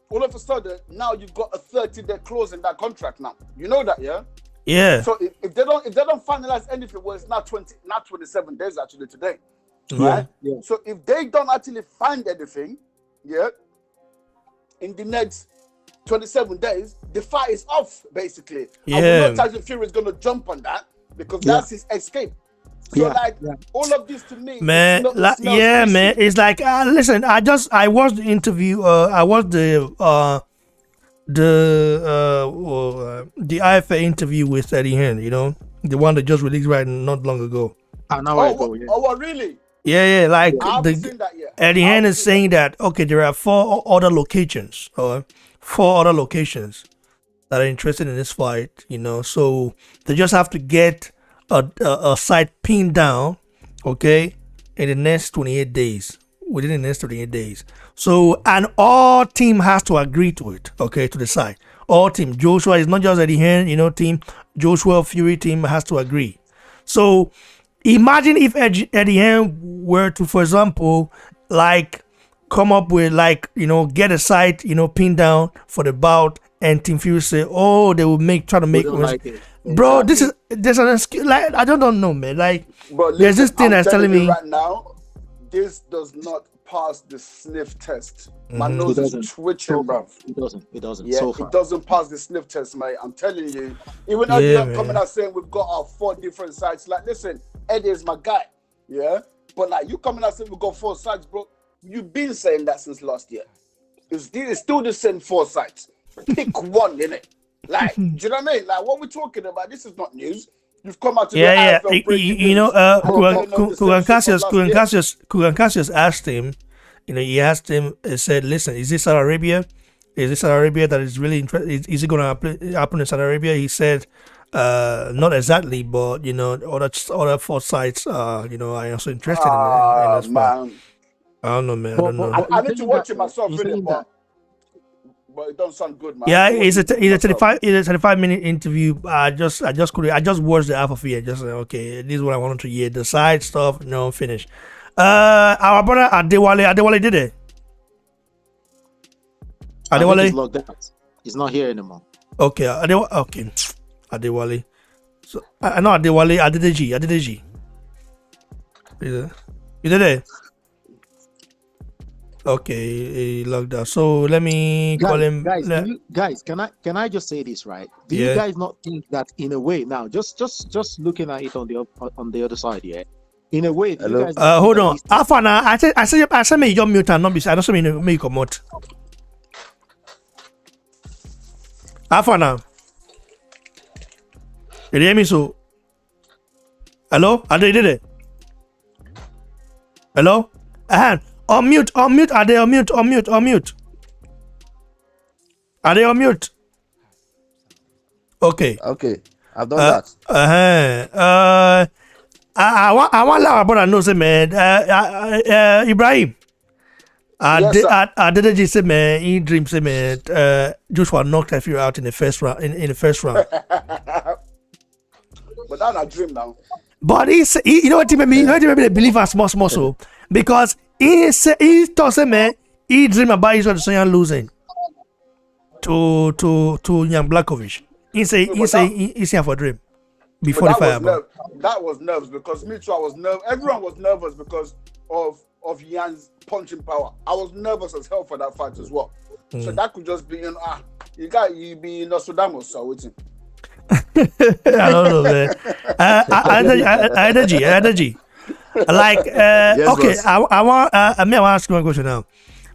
all of a sudden now you've got a 30-day clause in that contract now. You know that, yeah? Yeah. So if they don't finalize anything, well, it's not 27 days actually today, right? Yeah. So if they don't actually find anything, in the next 27 days, the fight is off basically. Yeah. And we know Tyson Fury is going to jump on that because that's his escape. So all of this to me, man, man, it's like listen. I watched the interview. I watched the IFA interview with Eddie Hearn. You know, the one that just released not long ago. An hour ago. Yeah. Oh, really? Yeah. Like I haven't seen that yet. Eddie Hearn is saying that there are four other locations that are interested in this fight. You know, so they just have to get a site pinned down, in the next 28 days. Within the next 28 days. So, and all team has to agree to it, to the site. All team. Joshua is not just Eddie Hearn, team. Joshua Fury team has to agree. So, imagine if Eddie Hearn were to, for example, come up with, get a site, pinned down for the bout, and Team Fury say, they will try to make it. Bro, there's an excuse. Like, I don't know, man. Like, but there's this thing that's telling me right now, this does not pass the sniff test. My nose is twitching, bro. It doesn't. Yeah, it doesn't pass the sniff test, mate. I'm telling you. Even though you're coming out saying we've got our 4 different sites. Like, listen, Eddie is my guy. Yeah, but like you coming out saying we've got 4 sites, bro. You've been saying that since last year. It's still the same 4 sites. Pick one, innit? Like, do you know what I mean? Like, what we're talking about, this is not news. You've come out to Kugan Cassius asked him, he said, listen, is this Saudi Arabia? Is this Saudi Arabia that is really interested? Is it going to happen in Saudi Arabia? He said, not exactly, but, other 4 sites, are also interested in this man. I don't know, man. I need to watch it myself, really, but it don't sound good, man. Yeah, it's a 35-minute interview. I just watched the half of it and just said, okay, this is what I wanted to hear. The side stuff, finish. Our brother Adewale did it. Adewale is locked out. He's not here anymore. Okay, Adewale. So I know Adewale. Adedeji. You did it. Okay, he logged out. So let me call him. Guys, can I just say this, right? Do you guys not think that in a way now, just looking at it on the other side, In a way, Hello? you guys. Hold on. Alpha now. I said me you mute and not be. I don't say me you come out. Alpha now. You hear me so? Hello? I did it. Hello? Unmute. Are they unmute? Are they unmute? Okay. Okay, I've done that. I want our brother know say man. Ibrahim. Yes, sir. I did just say man. He dream say man. Joshua knocked Fury out in the first round. In the first round. But that's a dream now. But you know what he made me? You know what he made me believe as small so because he thought say man. He dream about Israel Adesanya losing to Jan Blachowicz. He say for dream before the fire. That was nerves because me too. I was nervous. Everyone was nervous because of Jan's punching power. I was nervous as hell for that fight as well. So that could just be you be Nostradamus. So waiting. I don't know, man. Energy. Like, Yes, okay, boss. I want to ask you one question now.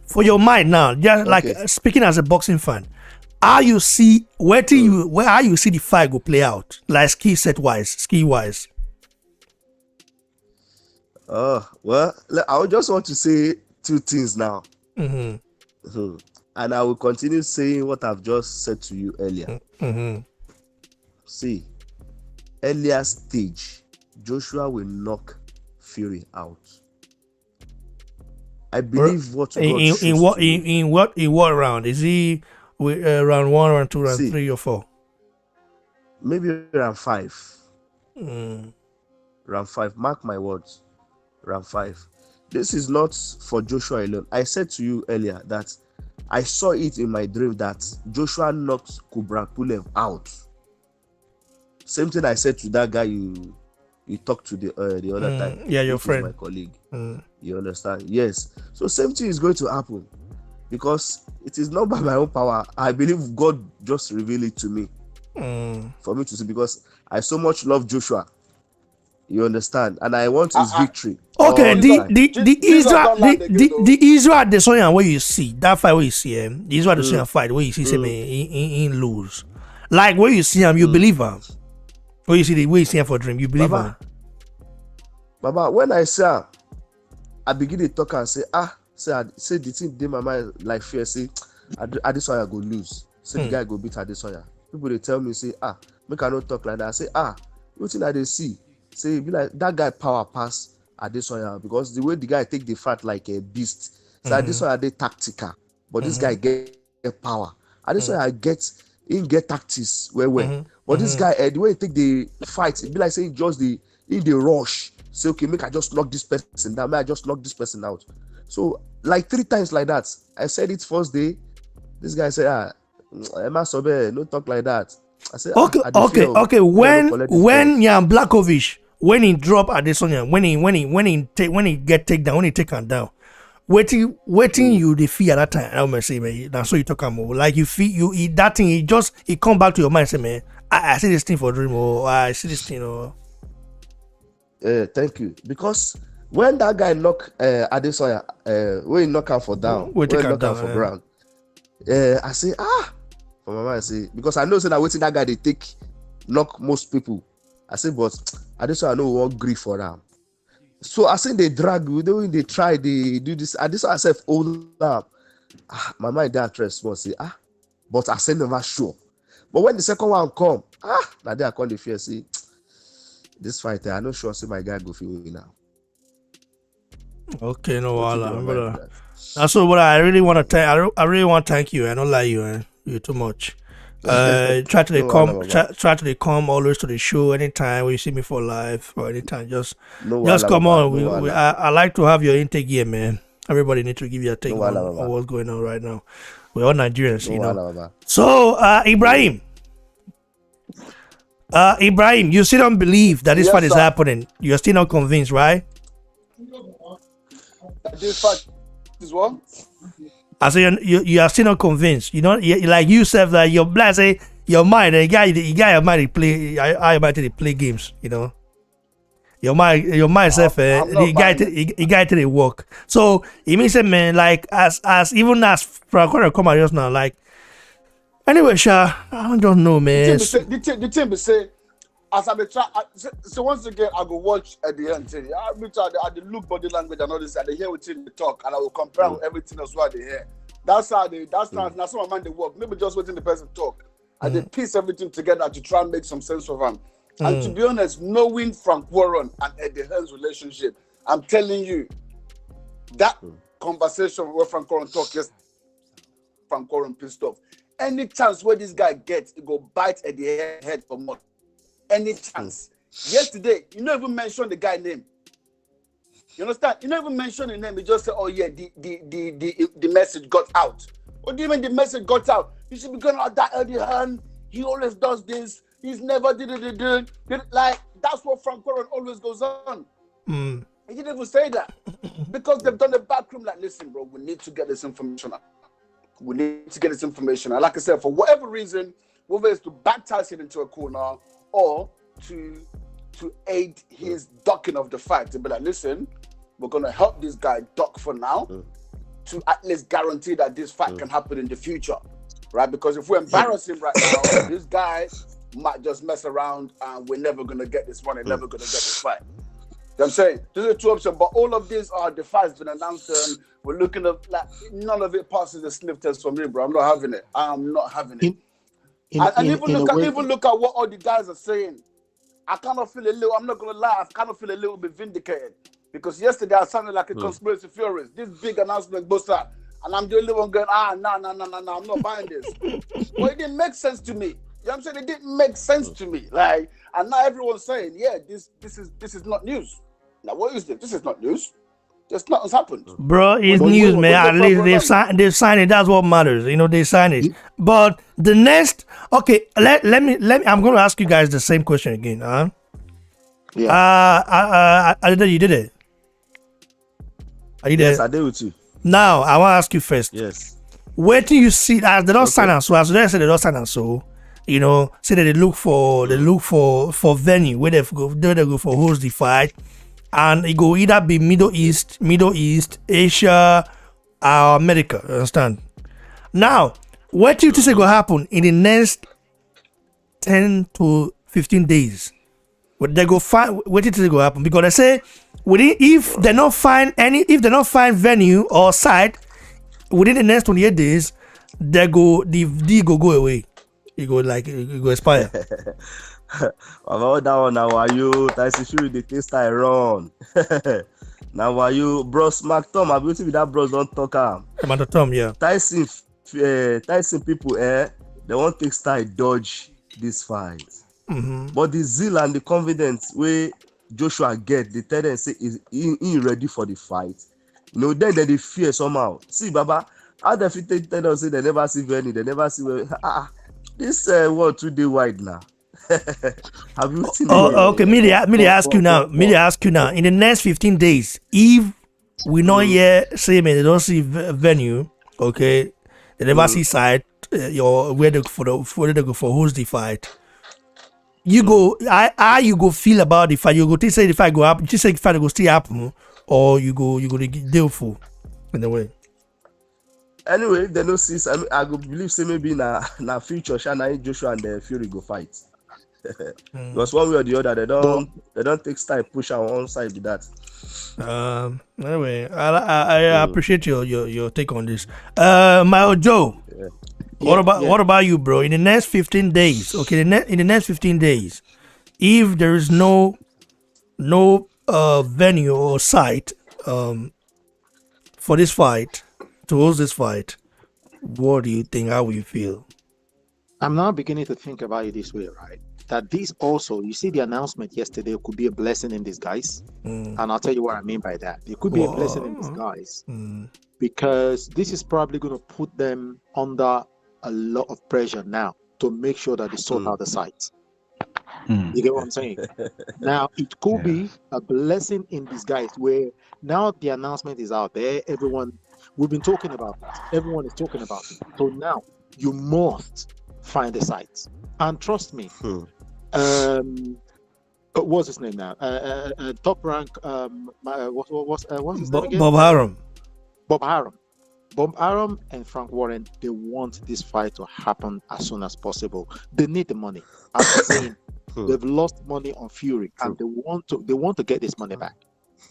For your mind now, just like speaking as a boxing fan, how you see how you see the fight go play out, like ski wise. Well, I just want to say two things now. Mm-hmm. And I will continue saying what I've just said to you earlier. Mm-hmm. See, earlier stage, Joshua will knock Fury out. I believe what God in what round is he? Round 1, round 2, round 3 or 4? Maybe round 5. Mm. Round 5. Mark my words. Round 5. This is not for Joshua alone. I said to you earlier that I saw it in my dream that Joshua knocked Kubrapulev out. Same thing I said to that guy you talked to the other time. Yeah, your friend, my colleague. You understand? Yes. So same thing is going to happen because it is not by my own power. I believe God just revealed it to me for me to see because I so much love Joshua. You understand? And I want his victory. Okay, the Israel Adesanya where you see that fight where you see him, the Israel Adesanya fight where you see him in lose. Like where you see him, you believe him. Where you see him for dream, you believe him. Baba, when I say I begin to talk and say say the thing in my mind like fear say Adesanya go lose. Say the guy go beat Adesanya. People they tell me say make I not talk like that. I say what thing I they see? Say be like that guy power pass Adesanya because the way the guy take the fight like a beast. So Adesanya they tactical, but this guy get power. Adesanya get tactics well. But this guy the way he take the fight, it be like saying just the rush. Say okay, make I just knock this person down. Make I just knock this person out. So like 3 times like that. I said it first day. This guy said, Emma Sobe, no talk like that. I said, okay. When Jan Blachowicz, when he drop Adesanya, when he get take down, when he take him down, waiting you the fear at that time. I almost say, man, that's so you talk about. Like you feel you that thing, it come back to your mind. Say, man, I see this thing for dream, or I see this thing, or. Thank you. Because when that guy knock Adesanya, when he knock him for down, when he knock him for ground, I say for my mind I say because I know say that waiting that guy they take knock most people. I say but Adesanya know we won't grief for them. So I say they drag when they try they do this. Adesanya self hold up. My mind that response say but I say never sure. But when the second one come, now they are called the fear say. This fight, I'm not sure. See my guy go feel now. Okay, no, brother. So, what I really want to thank you. I don't lie you, you're too much. Try to come always to the show anytime when you see me for live or anytime. Just come on. I like to have your intake here, man. Everybody need to give you a take on what's going on right now. We're all Nigerians, you know. So, Ibrahim. Ibrahim, you still don't believe that this fight is happening. You're still not convinced, right? This fight is what? I say you are still not convinced. You know, like you said that your blood say your mind, you got your mind to play. I might to play games. You know, Your mind self, the guy to the work. So it means, man, like as even as Frank come out just now, like anyway, Sha, I don't know, man. The team be say, as I be try, so once again I go watch at the end. I be try I look body language and all this, and they hear what they talk, and I will compare with everything else what they hear. That's how that's how my mind they work. Maybe just waiting the person talk, and they piece everything together to try and make some sense of them. And to be honest, knowing Frank Warren and Eddie Hearn's relationship, I'm telling you, that conversation where Frank Warren talked yesterday, Frank Warren pissed off. Any chance where this guy gets, he go bite Eddie head for more. Any chance. Yesterday, you don't even mention the guy name. You understand? You don't even mention the name. You just say, oh yeah, the message got out. What do you mean the message got out? You should be going out that Eddie Hearn. He always does this. He's never did it. Like, that's what Frank Warren always goes on. He didn't even say that. Because they've done the backroom, like, listen, bro, we need to get this information out. We need to get this information. And like I said, for whatever reason, whether it's to baptize him into a corner or to aid his ducking of the fight, to be like, listen, we're going to help this guy duck for now to at least guarantee that this fight can happen in the future. Right? Because if we embarrass him right now, this guy might just mess around and we're never going to get this one and never going to get this fight. You know what I'm saying? These are two options, but all of these are the fights been announced and we're looking at, like, none of it passes the sniff test for me, bro. I'm not having it. I'm not having it. Even look at what all the guys are saying. I kind of feel a little, I'm not going to lie, I kind of feel a little bit vindicated. Because yesterday I sounded like a conspiracy theorist. This big announcement goes out. And I'm the only one going, no, I'm not buying this. Well, it didn't make sense to me. You know what I'm saying? It didn't make sense to me. Like, and now everyone's saying, yeah, this is not news. Now, what is this? This is not news. Just nothing's happened. Bro, it's news, man. At least they've signed it. That's what matters. You know, they signed it. But the next, okay, let me. I'm going to ask you guys the same question again. Yeah. I did it. Are you there? Yes, I did with you. Now, I want to ask you first. Yes. Where do you see as they don't sign and so? As they say they don't sign and so, you know, say that they look for venue where they go for host the fight, and it go either be Middle East, Asia, or America. You understand? Now, what do you think is going to happen in the next 10 to 15 days? What do you think is going to happen? Because they say if they not find venue or site within the next 28 days, the deal go away. It go expire. About that one now, are you Tyson Fury the taste I run? Now are you bros Mark Tom? I believe that bros don't talk Mark Tom, yeah. Tyson people they won't take style dodge this fight. But the zeal and the confidence where Joshua get, the tell them say he ready for the fight. You know, then they fear somehow. See, Baba, how the fit tell us say they never see venue, they never see this world 2 day wide now. Have you seen okay, me ask you now. In the next 15 days, if we not yet say they don't see venue, okay, they never see site, where they go for host the fight. You go, how you go feel about the fight? You go to say the fight go happen. You say the fight go still happen, or you go deal for in a way. Anyway, they no see. I go believe say maybe na future Shana Joshua and Fury go fight. Because one way or the other, they don't take style push on one side with that. Anyway, I appreciate your take on this. My Joe. Yeah. What about you, bro? In the next 15 days, okay, in the next 15 days, if there is no venue or site for this fight, to host this fight, what do you think? How will you feel? I'm now beginning to think about it this way, right? That this also, you see the announcement yesterday, could be a blessing in disguise. And I'll tell you what I mean by that. It could be a blessing in disguise because this is probably going to put them under a lot of pressure now to make sure that they sort out the site. You get what I'm saying? Now, it could be a blessing in disguise where now the announcement is out there. We've been talking about it. Everyone is talking about it. So now you must find the site. And trust me, what's his name now? Top rank. What's his name again? Bob Arum. Bob Arum. Bob Arum and Frank Warren, they want this fight to happen as soon as possible. They need the money. I'm saying they've lost money on Fury, and they want to get this money back.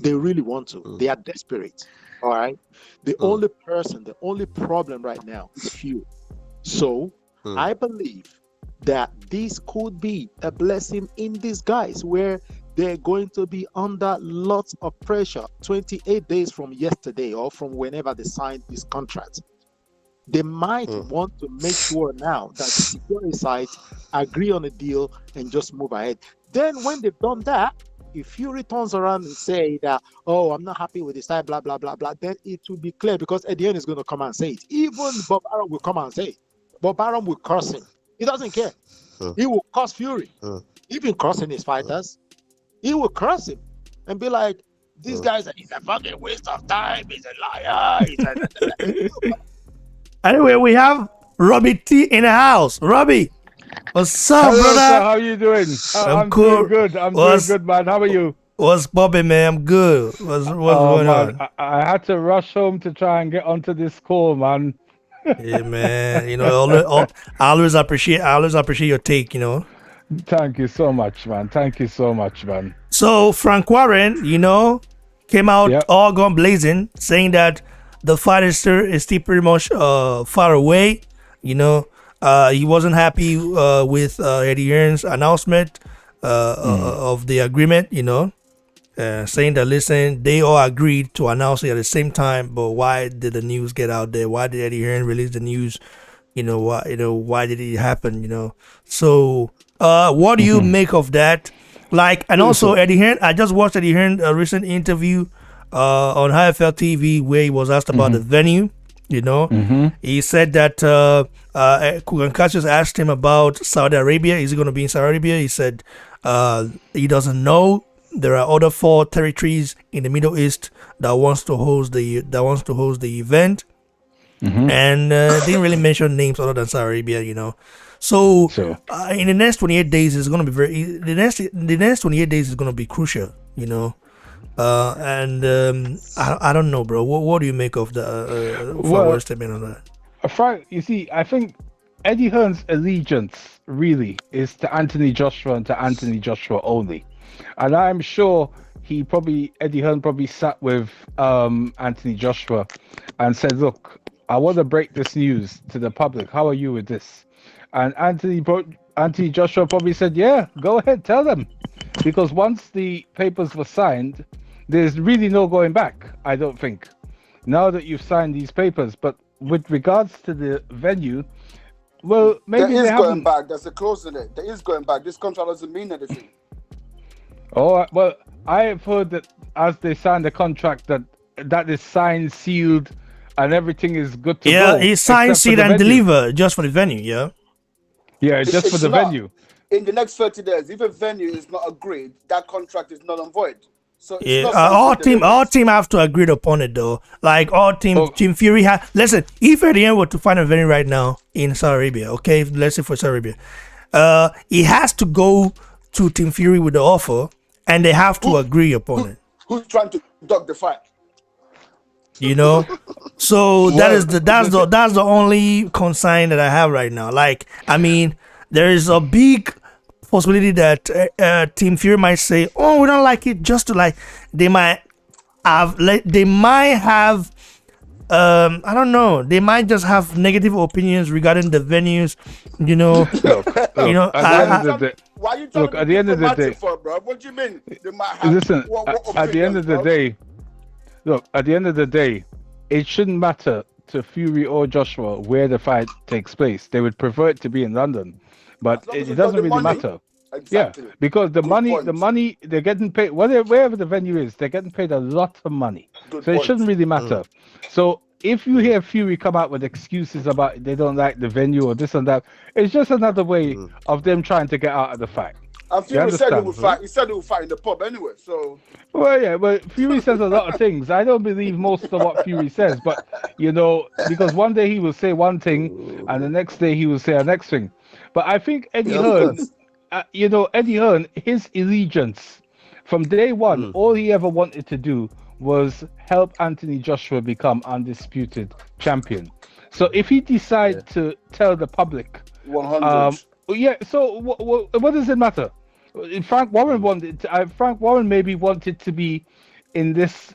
They really want to. They are desperate. All right. The only problem right now is Fury. So I believe that this could be a blessing in disguise, where they're going to be under lots of pressure 28 days from yesterday or from whenever they signed this contract. They might want to make sure now that the security sides agree on a deal and just move ahead. Then when they've done that, if Fury turns around and say that, oh, I'm not happy with this side, blah, blah, blah, blah, then it will be clear, because at the end, he's going to come and say it. Even Bob Arum will come and say it. Bob Arum will curse him. He doesn't care. He will curse Fury. He's been cursing his fighters. He will curse him and be like, this guy's he's a fucking waste of time. He's a liar. Anyway, we have Robbie T in the house. Robbie, what's up, Hello, brother? sir, how you doing? I'm cool. doing good. I'm doing good, man. How are you? What's poppin', man? I'm good. What's going on? I had to rush home to try and get onto this call, man. Yeah, man. You know, I always appreciate your take. You know. Thank you so much, man. Thank you so much, man. So Frank Warren, you know, came out all gone blazing, saying that the fight is still pretty much far away. You know, he wasn't happy with Eddie Hearn's announcement of the agreement. You know, saying that, listen, they all agreed to announce it at the same time, but why did the news get out there? Why did Eddie Hearn release the news? Why did it happen? You know, so. What do you make of that? Like, and also Eddie Hearn, I just watched Eddie Hearn a recent interview on HFL TV where he was asked about the venue. You know, he said that Kugan Cassius asked him about Saudi Arabia. Is he going to be in Saudi Arabia? He said he doesn't know. There are other 4 territories in the Middle East that wants to host the event, and didn't really mention names other than Saudi Arabia. You know. So in the next 28 days is going to be the next 28 days is going to be crucial, you know. I don't know, bro. What do you make of the statement on that? Frank, you see, I think Eddie Hearn's allegiance really is to Anthony Joshua and to Anthony Joshua only, and I'm sure Eddie Hearn probably sat with Anthony Joshua and said, "Look, I want to break this news to the public. How are you with this?" And Anthony Joshua probably said, yeah, go ahead, tell them. Because once the papers were signed, there's really no going back, I don't think, now that you've signed these papers. But with regards to the venue, well, maybe there is going back. There's a clause in it. There is going back. This contract doesn't mean anything. Oh, well, I have heard that as they sign the contract, that is signed, sealed, and everything is good to go. Yeah, he signed, sealed, and delivered just for the venue, yeah? Yeah, just for the venue. In the next 30 days, if a venue is not agreed, that contract is null and void. So it's all team have to agree upon it though. Like all Team Fury listen. If Eddie Hearn were to find a venue right now in Saudi Arabia, okay, let's say for Saudi Arabia, he has to go to Team Fury with the offer, and they have to agree upon it. Who's trying to duck the fight? You know, so that's the only concern that I have right now. Like, I mean, there is a big possibility that Team Fury might say, "Oh, we don't like it," just to like they might have I don't know, they might just have negative opinions regarding the venues. You know, why are you trying to at the end of the day, bro? What do you mean? They might have, listen, at the end of the day. Look, at the end of the day, it shouldn't matter to Fury or Joshua where the fight takes place. They would prefer it to be in London, but it doesn't really matter. Exactly. Yeah, because the money they're getting paid, wherever the venue is, they're getting paid a lot of money. So it shouldn't really matter. So if you hear Fury come out with excuses about they don't like the venue or this and that, it's just another way of them trying to get out of the fight. And Fury said he would fight. He said he would fight in the pub anyway. So. Well, yeah, but Fury says a lot of things. I don't believe most of what Fury says, but you know, because one day he will say one thing, and the next day he will say a next thing. But I think Eddie Hearn, Eddie Hearn, his allegiance from day one, all he ever wanted to do was help Anthony Joshua become undisputed champion. So if he decides to tell the public, 100. so what does it matter? Frank Warren Frank Warren maybe wanted to be in this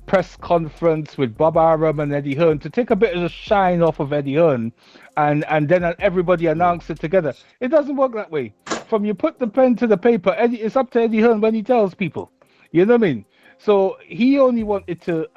press conference with Bob Arum and Eddie Hearn to take a bit of the shine off of Eddie Hearn, and then everybody announce it together. It doesn't work that way. From you put the pen to the paper, it's up to Eddie Hearn when he tells people. You know what I mean? So he only wanted to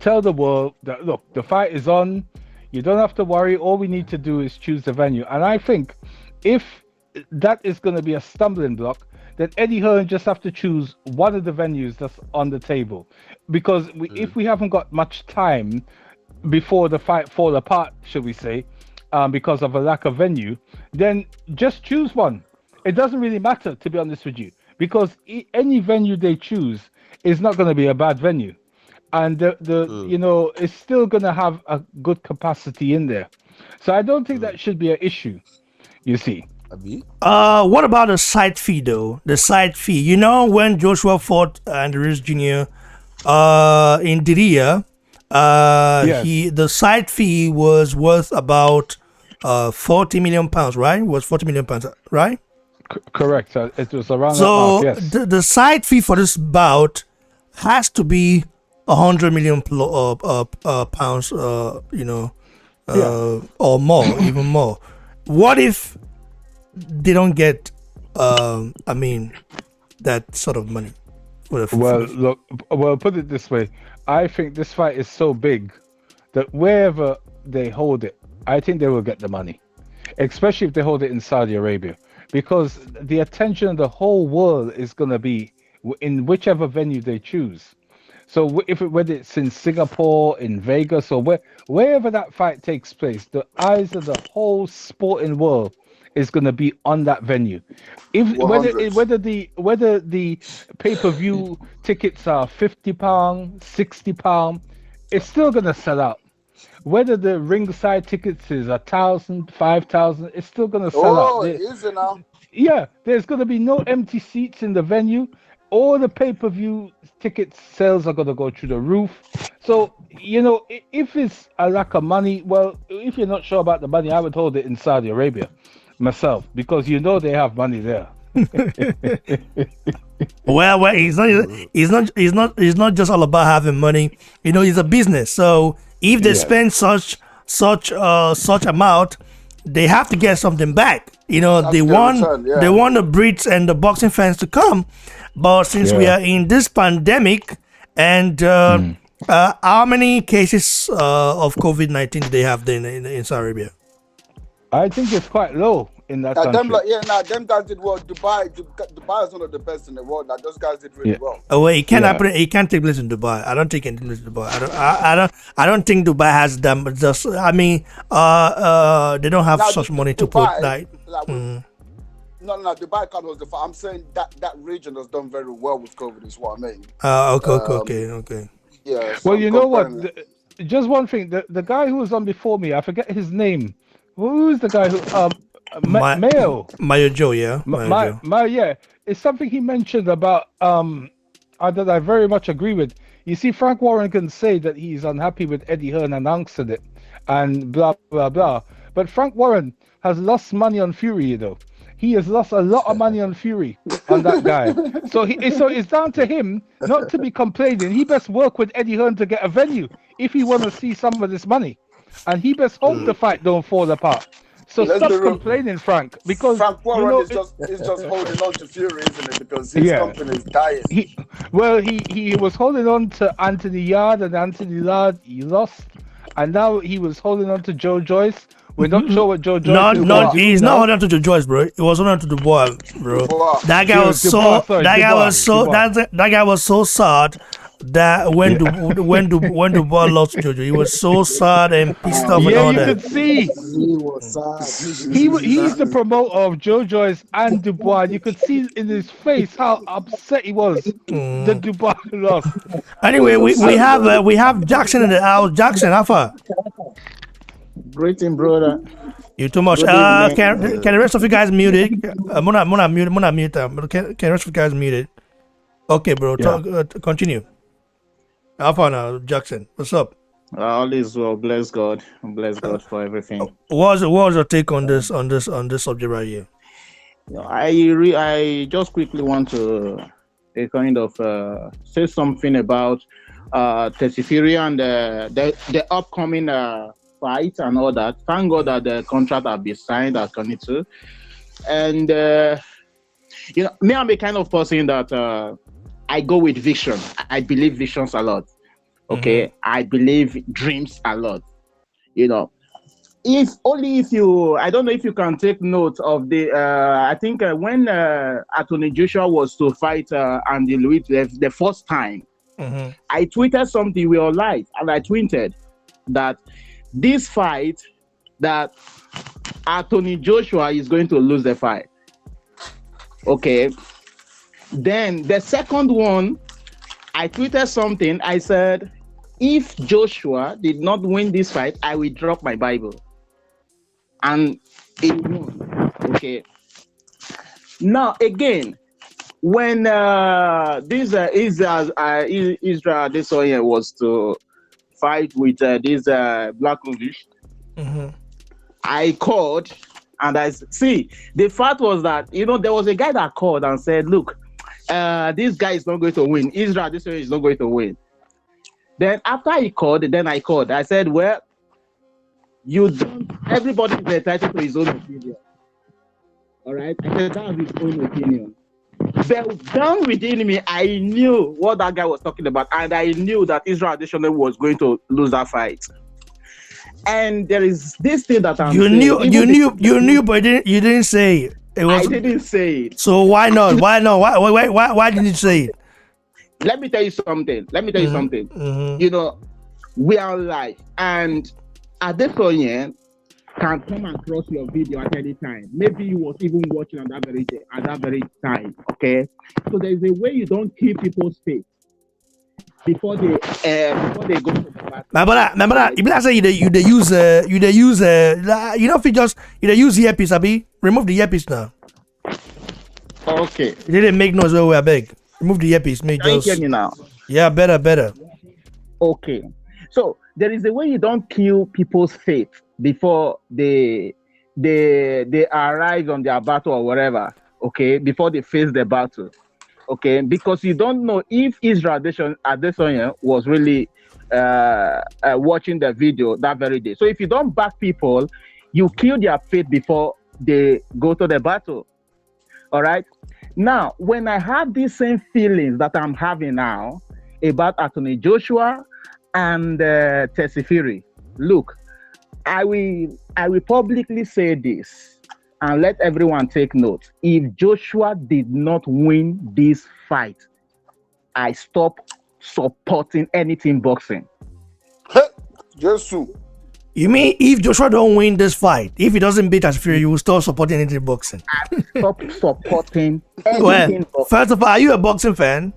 tell the world that, look, the fight is on. You don't have to worry. All we need to do is choose the venue. And I think if that is going to be a stumbling block, then Eddie Hearn just have to choose one of the venues that's on the table. Because if we haven't got much time before the fight fall apart, should we say, because of a lack of venue, then just choose one. It doesn't really matter, to be honest with you, because any venue they choose is not going to be a bad venue. And it's still going to have a good capacity in there. So I don't think that should be an issue, you see. What about the side fee though? The side fee. When Joshua fought Andrews Jr. In Diria, the side fee was worth about £40 million, right? Was £40 million, right? Correct. It was around so that mark, yes. the side fee for this bout has to be 100 million pounds, or more, even more. What if they don't get, that sort of money? Well, put it this way. I think this fight is so big that wherever they hold it, I think they will get the money, especially if they hold it in Saudi Arabia, because the attention of the whole world is going to be in whichever venue they choose. So whether it's in Singapore, in Vegas, or wherever that fight takes place, the eyes of the whole sporting world is going to be on that venue. Whether the pay-per-view tickets are £50, £60, it's still going to sell out. Whether the ringside tickets is 1,000, 5,000, it's still going to sell out. Oh, it is now. Yeah, there's going to be no empty seats in the venue. All the pay-per-view ticket sales are going to go through the roof. So, if it's a lack of money, well, if you're not sure about the money, I would hold it in Saudi Arabia myself, because they have money there. well, it's not just all about having money. It's a business. So if they spend such amount, they have to get something back. They want the Brits and the boxing fans to come. But since we are in this pandemic, and how many cases of COVID-19 do they have then in Saudi Arabia? I think it's quite low in that country. Them guys did well. Dubai is one of the best in the world. Those guys did really well. Oh, wait, it can't happen. It can't take place in Dubai. I don't think it can take place in Dubai. I don't think Dubai has them. Just they don't have such money to put that. No, Dubai can't host the fight. I'm saying that region has done very well with COVID. Is what I mean. Okay. Yeah. Well, you know what? Just one thing. The guy who was on before me, I forget his name. Who is the guy who Mayo Joe, yeah. Yeah. It's something he mentioned about that I very much agree with. You see, Frank Warren can say that he's unhappy with Eddie Hearn announcing it and blah blah blah. But Frank Warren has lost money on Fury, He has lost a lot of money on Fury on that guy. So it's down to him not to be complaining. He best work with Eddie Hearn to get a venue if he want to see some of this money. And he best hope the fight don't fall apart. So stop complaining, Frank, because Frank Warren is just holding on to Fury, isn't it? Because his company is dying. He was holding on to Anthony Yard, and Anthony Yard he lost, and now he was holding on to Joe Joyce. We're not sure what Joe Joyce is. No, he's not holding on to Joe Joyce, bro. He was holding on to Dubois, bro. That guy was so sad that when Dubois lost Jojo, he was so sad and pissed off. Yeah, and all you that. could see. He was sad. He's the promoter of Joe Joyce and Dubois. You could see in his face how upset he was that Dubois lost. Anyway, we have Jackson in the house. Jackson, how far? Greeting, brother. You're too much. Good evening. Can the rest of you guys mute it? Muna mute. Can the rest of you guys mute it? Okay, bro. Continue. Alpha now, Jackson. What's up? All is well. Bless God. Bless God for everything. What was your take on this subject right here? I just quickly want to kind of say something about Fury and the upcoming fight and all that. Thank God that the contract have been signed at 22. And me, I'm a kind of person that I go with vision. I believe visions a lot. Okay, I believe dreams a lot. If you, I don't know if you can take note of the. I think when Anthony Joshua was to fight Andy Louis the first time, I tweeted something we all live, and I tweeted that this fight, that Anthony Joshua is going to lose the fight. Okay. Then the second one, I tweeted something. I said, if Joshua did not win this fight, I will drop my Bible. And it won. Okay. Now again, when Israel Adesanya was to fight with this Black English, I called and I see the fact was that there was a guy that called and said, look, this guy is not going to win. Israel Adesanya is not going to win. Then after he called, I called. I said, well, everybody is entitled to his own opinion. All right? I said, that's his own opinion. But down within me, I knew what that guy was talking about, and I knew that Israel Adesanya was going to lose that fight. And there is this thing that I'm saying. You knew, but you didn't say it. I didn't say it. So why not? Why didn't you say it? Let me tell you something. We are live, and Adesanya can come across your video at any time. Maybe you was even watching on that very day, at that very time. Okay, so there is a way you don't keep people's faith before they go to the battle. Remember, if I say you use if you use earpiece, Abi, remove the earpiece now. Okay. It didn't make noise where I beg. Remove the earpiece. Can you hear me now? Yeah, better. Okay. So there is a way you don't kill people's faith before they arrive on their battle or whatever. Okay, before they face the battle. Okay, because you don't know if Israel Adesanya was really watching the video that very day. So if you don't back people, you kill their faith before they go to the battle. All right. Now, when I have these same feelings that I'm having now about Anthony Joshua and Fury, look, I will publicly say this and let everyone take note. If Joshua did not win this fight, I stop supporting anything boxing. Jesus. You mean if Joshua don't win this fight, if he doesn't beat Fury, you will stop supporting anything boxing? I stop supporting anything boxing. First of all, are you a boxing fan?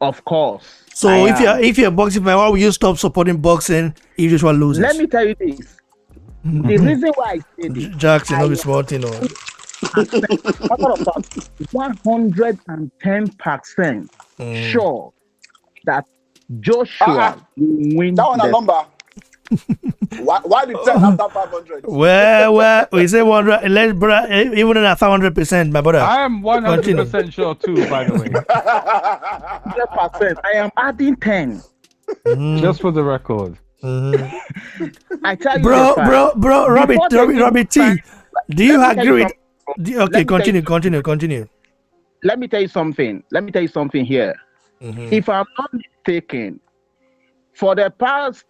Of course. So if you're a boxing fan, why would you stop supporting boxing if Joshua loses? Let me tell you this. The reason why I say this, Jackson, not be smart, 110% sure that Joshua will win. That one a number. Why the 10 after 500? Well, we say 100. Let's even at 500%, my brother. I am 100% sure too. By the way, 100%. I am adding 10. Just for the record. I tell you, bro, Robbie T. Do you agree with? Okay, continue. Let me tell you something. Here. If I'm not mistaken, for the past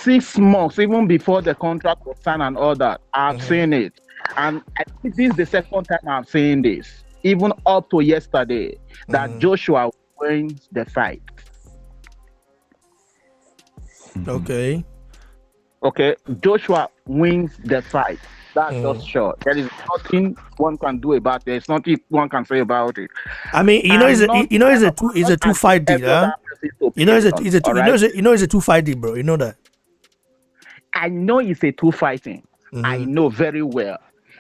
6 months, even before the contract was signed and all that, I've seen it. And I think this is the second time I'm saying this, even up to yesterday, that Joshua wins the fight. Okay, Joshua wins the fight. That's just sure. There is nothing one can do about it. There's nothing one can say about it. I mean, it's a two fight deal, huh? It's a two fight deal, bro. You know that. I know it's a two fighting. I know very well.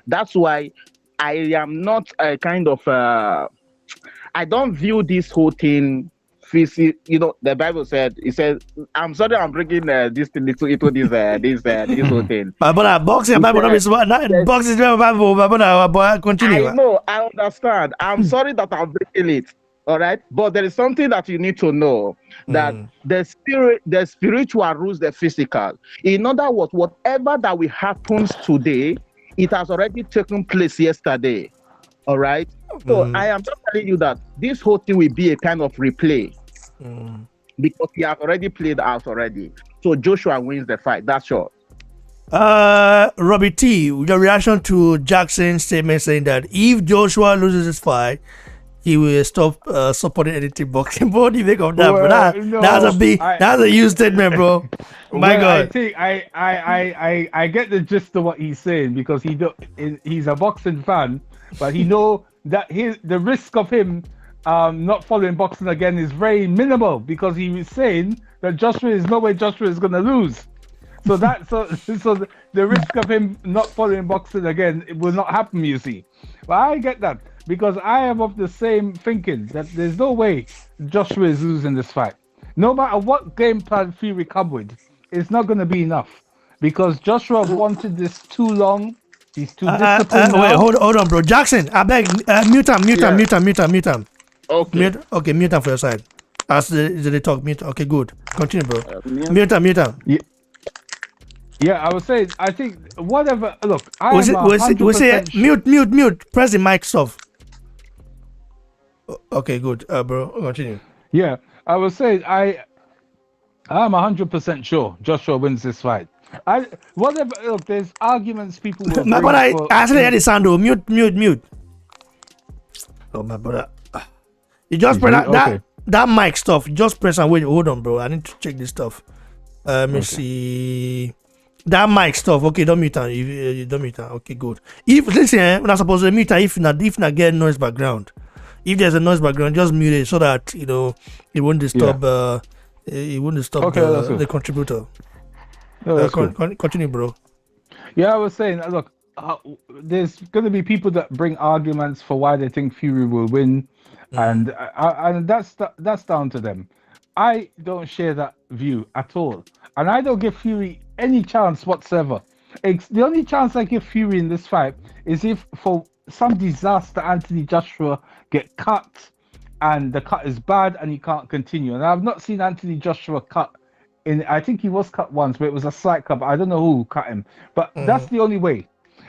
That's why I am not a kind of I don't view this whole thing. The Bible said, it said, I'm sorry, I'm bringing this thing into this whole thing. But boxing, Bible, boxing is Bible, but continue. I know, I understand. I'm sorry that I'm breaking it. All right, but there is something that you need to know, that the spiritual rules the physical. In other words, whatever that will happens today, it has already taken place yesterday. All right. So I am just telling you that this whole thing will be a kind of replay because he has already played out already. So Joshua wins the fight. That's all. Robbie T, your reaction to Jackson's statement saying that if Joshua loses this fight, he will stop supporting anything boxing. What do you think of that, bro? That's a huge statement, bro. My God. I think I get the gist of what he's saying, because he's a boxing fan, but he know that the risk of him not following boxing again is very minimal, because he was saying that there's no way Joshua is going to lose. So the risk of him not following boxing again, it will not happen, you see. But I get that, because I am of the same thinking that there's no way Joshua is losing this fight. No matter what game plan Fury come with, it's not going to be enough, because Joshua wanted this too long. He's too disciplined. Wait, hold on, bro. Jackson, I beg, mute him. Okay. Mute him for your side. As they talk, mute. Okay, good. Continue, bro. Mute him. Yeah, I was saying, I think whatever. Look, we say mute. Press the mic off. Okay, good, bro. Continue. Yeah, I was saying, I'm 100% sure Joshua wins this fight. Look, there's arguments people will bring. My brother, I actually hear the sound. Mute. Oh, my brother. You just press that mic stuff. You just press and wait. Hold on, bro. I need to check this stuff. Let me see. That mic stuff. Okay, don't mute her. You don't mute her. Okay, good. If listen, we're not supposed to mute her. If not get noise background. If there's a noise background, just mute it so that it won't disturb. It won't disturb the contributor. Continue, bro. Yeah, I was saying, look, there's going to be people that bring arguments for why they think Fury will win, and that's down to them. I don't share that view at all, and I don't give Fury any chance whatsoever. The only chance I give Fury in this fight is if for some disaster Anthony Joshua get cut, and the cut is bad and he can't continue. And I've not seen Anthony Joshua cut. I think he was cut once, but it was a slight cut. I don't know who cut him, but that's the only way.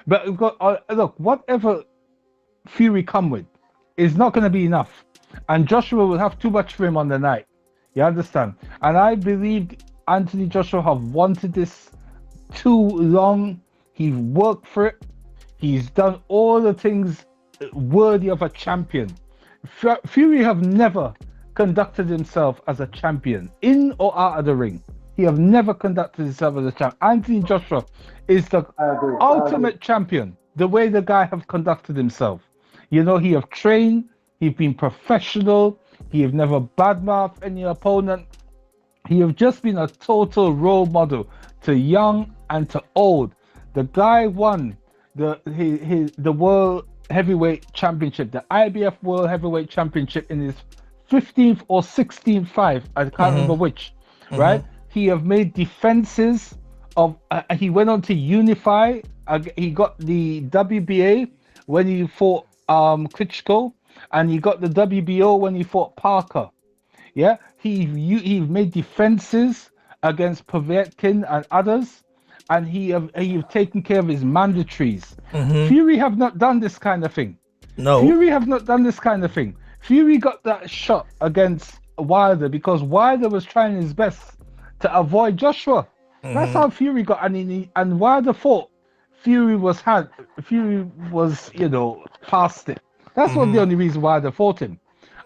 But we've got look, whatever Fury come with is not going to be enough, and Joshua will have too much for him on the night. You understand? And I believe Anthony Joshua have wanted this too long. He's worked for it. He's done all the things worthy of a champion. Fury have never conducted himself as a champion in or out of the ring. He have never conducted himself as a champion. Anthony Joshua is the ultimate champion. The way the guy have conducted himself, he have trained. He's been professional. He have never badmouthed any opponent. He have just been a total role model to young and to old. The guy won the World Heavyweight Championship, the IBF World Heavyweight Championship in his 15th or 16th fight. I can't remember which. Right? He have made defenses of. He went on to unify. He got the WBA when he fought Klitschko, and he got the WBO when he fought Parker. Yeah, he made defenses against Povetkin and others, and he have taken care of his mandatories. Fury have not done this kind of thing. No, Fury have not done this kind of thing. Fury got that shot against Wilder because Wilder was trying his best to avoid Joshua. That's how Fury got, and Wilder fought. Fury was past it. That's not the only reason why they fought him.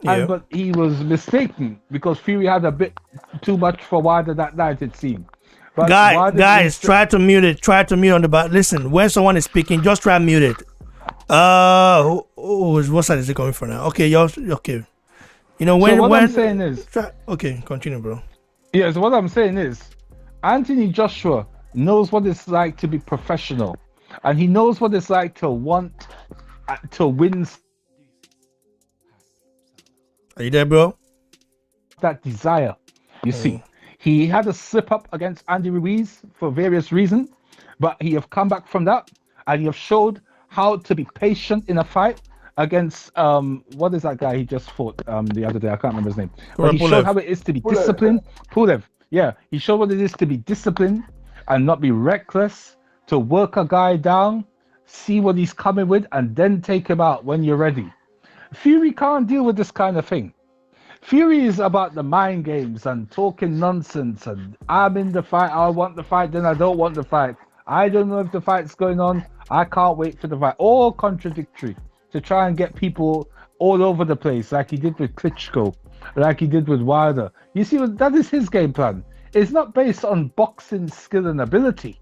But he was mistaken because Fury had a bit too much for Wilder that night, it seemed. But guys, try to mute it. Try to mute on the back. Listen, when someone is speaking, just try to mute it. What side is it coming from now? Okay, okay. I'm saying is, okay, continue, bro. Yeah, so what I'm saying is, Anthony Joshua knows what it's like to be professional, and he knows what it's like to want to win. Are you there, bro? That desire, you see. He had a slip up against Andy Ruiz for various reasons, but he have come back from that, and he have showed how to be patient in a fight against what is that guy he just fought the other day? I can't remember his name. But he showed how it is to be disciplined. Pulev. Yeah, he showed what it is to be disciplined and not be reckless, to work a guy down, see what he's coming with, and then take him out when you're ready. Fury can't deal with this kind of thing. Fury is about the mind games and talking nonsense, and I'm in the fight, I want the fight, then I don't want the fight. I don't know if the fight's going on, I can't wait for the fight. All contradictory, to try and get people all over the place, like he did with Klitschko, like he did with Wilder. You see, that is his game plan. It's not based on boxing skill and ability.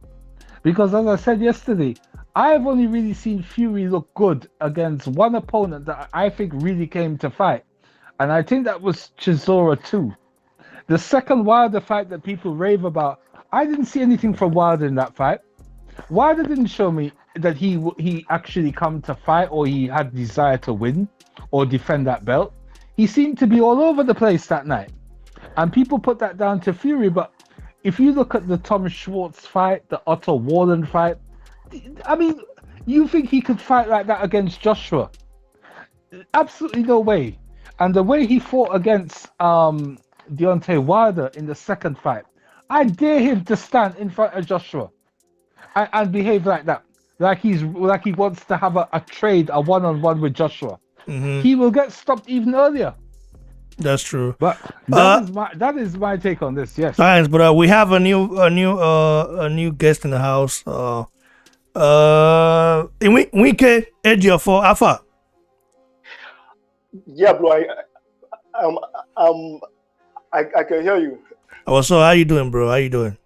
Because as I said yesterday, I've only really seen Fury look good against one opponent that I think really came to fight. And I think that was Chisora too. The second Wilder fight that people rave about, I didn't see anything from Wilder in that fight. Wilder didn't show me that he actually come to fight, or he had desire to win or defend that belt. He seemed to be all over the place that night. And people put that down to Fury, but if you look at the Tom Schwartz fight, the Otto Warren fight, I mean, you think he could fight like that against Joshua? Absolutely no way. And the way he fought against Deontay Wilder in the second fight, I dare him to stand in front of Joshua and behave like that, like he wants to have a trade, a one-on-one with Joshua. He will get stopped even earlier. That's true. But that is my take on this. Yes. Thanks, but we have a new guest in the house. Wike Ejiofor Alpha. Yeah, bro. I can hear you. Oh, so how you doing, bro? How you doing?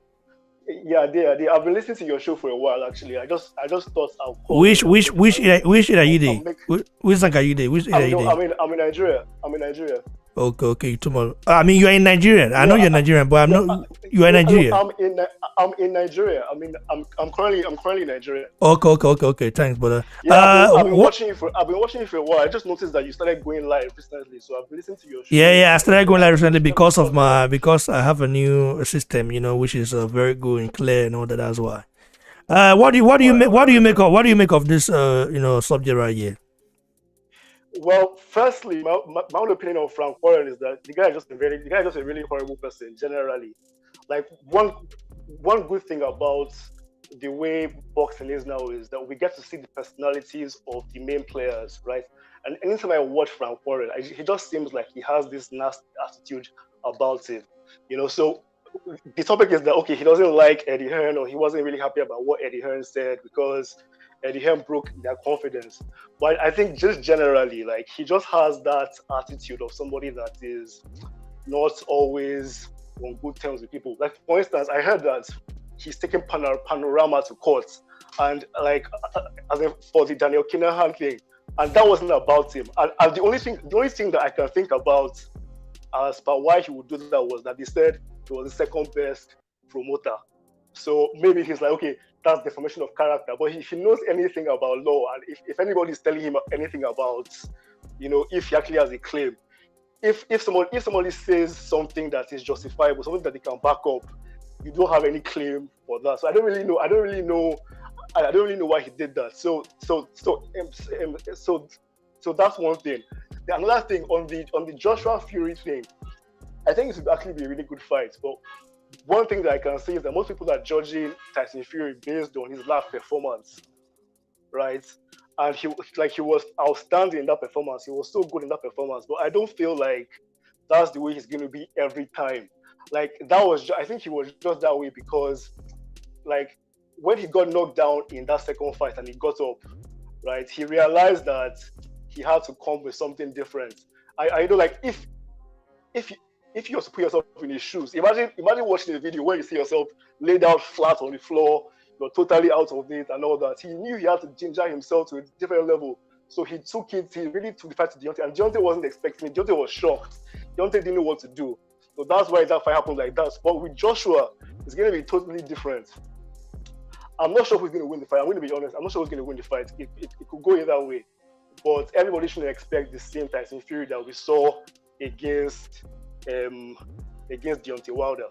Yeah, I did. I've been listening to your show for a while, actually. I just thought I'll call. Which area you did? Which side are you did? Which area you did? I'm in Nigeria. Okay. Tomorrow. I mean, you're in Nigeria. I know you're Nigerian, but I'm not. You are in Nigeria. I'm in Nigeria. I mean, I'm currently in Nigeria. Okay. Thanks, brother. Yeah, I've been watching you for a while. I just noticed that you started going live recently, so I've been listening to your show. Yeah. I started going live recently because I have a new system, which is very good and clear and all that. That's why. What do you make of this subject right here? Well, firstly, my own opinion of Frank Warren is that the guy is just a really horrible person generally. Like one good thing about the way boxing is now is that we get to see the personalities of the main players, right? And anytime I watch Frank Warren, he just seems like he has this nasty attitude about him, So the topic is that, okay, he doesn't like Eddie Hearn, or he wasn't really happy about what Eddie Hearn said because Eddie Hearn broke their confidence. But I think just generally, like, he just has that attitude of somebody that is not always on good terms with people. Like, for instance, I heard that he's taking Panorama to court, and for the Daniel Kinahan thing, and that wasn't about him. And the only thing that I can think about as per why he would do that was that he said he was the second best promoter. So maybe he's like, okay, that's defamation of character. But if he knows anything about law, and if anybody's telling him anything about, if he actually has a claim, if somebody says something that is justifiable, something that they can back up, you don't have any claim for that. So I don't really know why he did that. So that's one thing. Another thing on the Joshua Fury thing, I think it would actually be a really good fight. But one thing that I can say is that most people are judging Tyson Fury based on his last performance, right? And he was outstanding in that performance. He was so good in that performance. But I don't feel like that's the way he's going to be every time. Like, I think he was just that way because, like, when he got knocked down in that second fight and he got up, right, he realized that he had to come with something different. I know, like, if you also put yourself in his shoes, imagine watching the video where you see yourself laid out flat on the floor, you're totally out of it and all that. He knew he had to ginger himself to a different level. So he really took the fight to Deontay, and Deontay wasn't expecting it. Deontay was shocked. Deontay didn't know what to do. So that's why that fight happened like that. But with Joshua, it's going to be totally different. I'm not sure who's going to win the fight. I'm going to be honest. I'm not sure who's going to win the fight. It could go either way. But everybody shouldn't expect the same Tyson Fury that we saw against Deontay Wilder.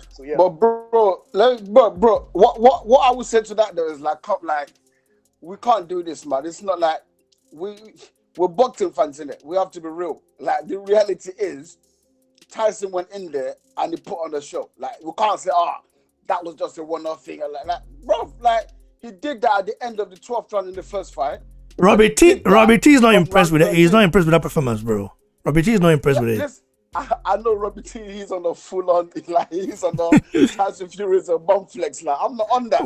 So yeah. But bro, what I would say to that though is like we can't do this, man. It's not like we're boxing fans in it. We have to be real. Like the reality is, Tyson went in there and he put on the show. Like we can't say, that was just a one-off thing. Like, bro, like he did that at the end of the 12th round in the first fight. Robbie T is not impressed with it. He's not impressed with that performance, bro. Robbie T is not impressed with it. I know Robbie T, he's on the full-on, like he's on the Tyson Fury's a bum flex. Like I'm not on that.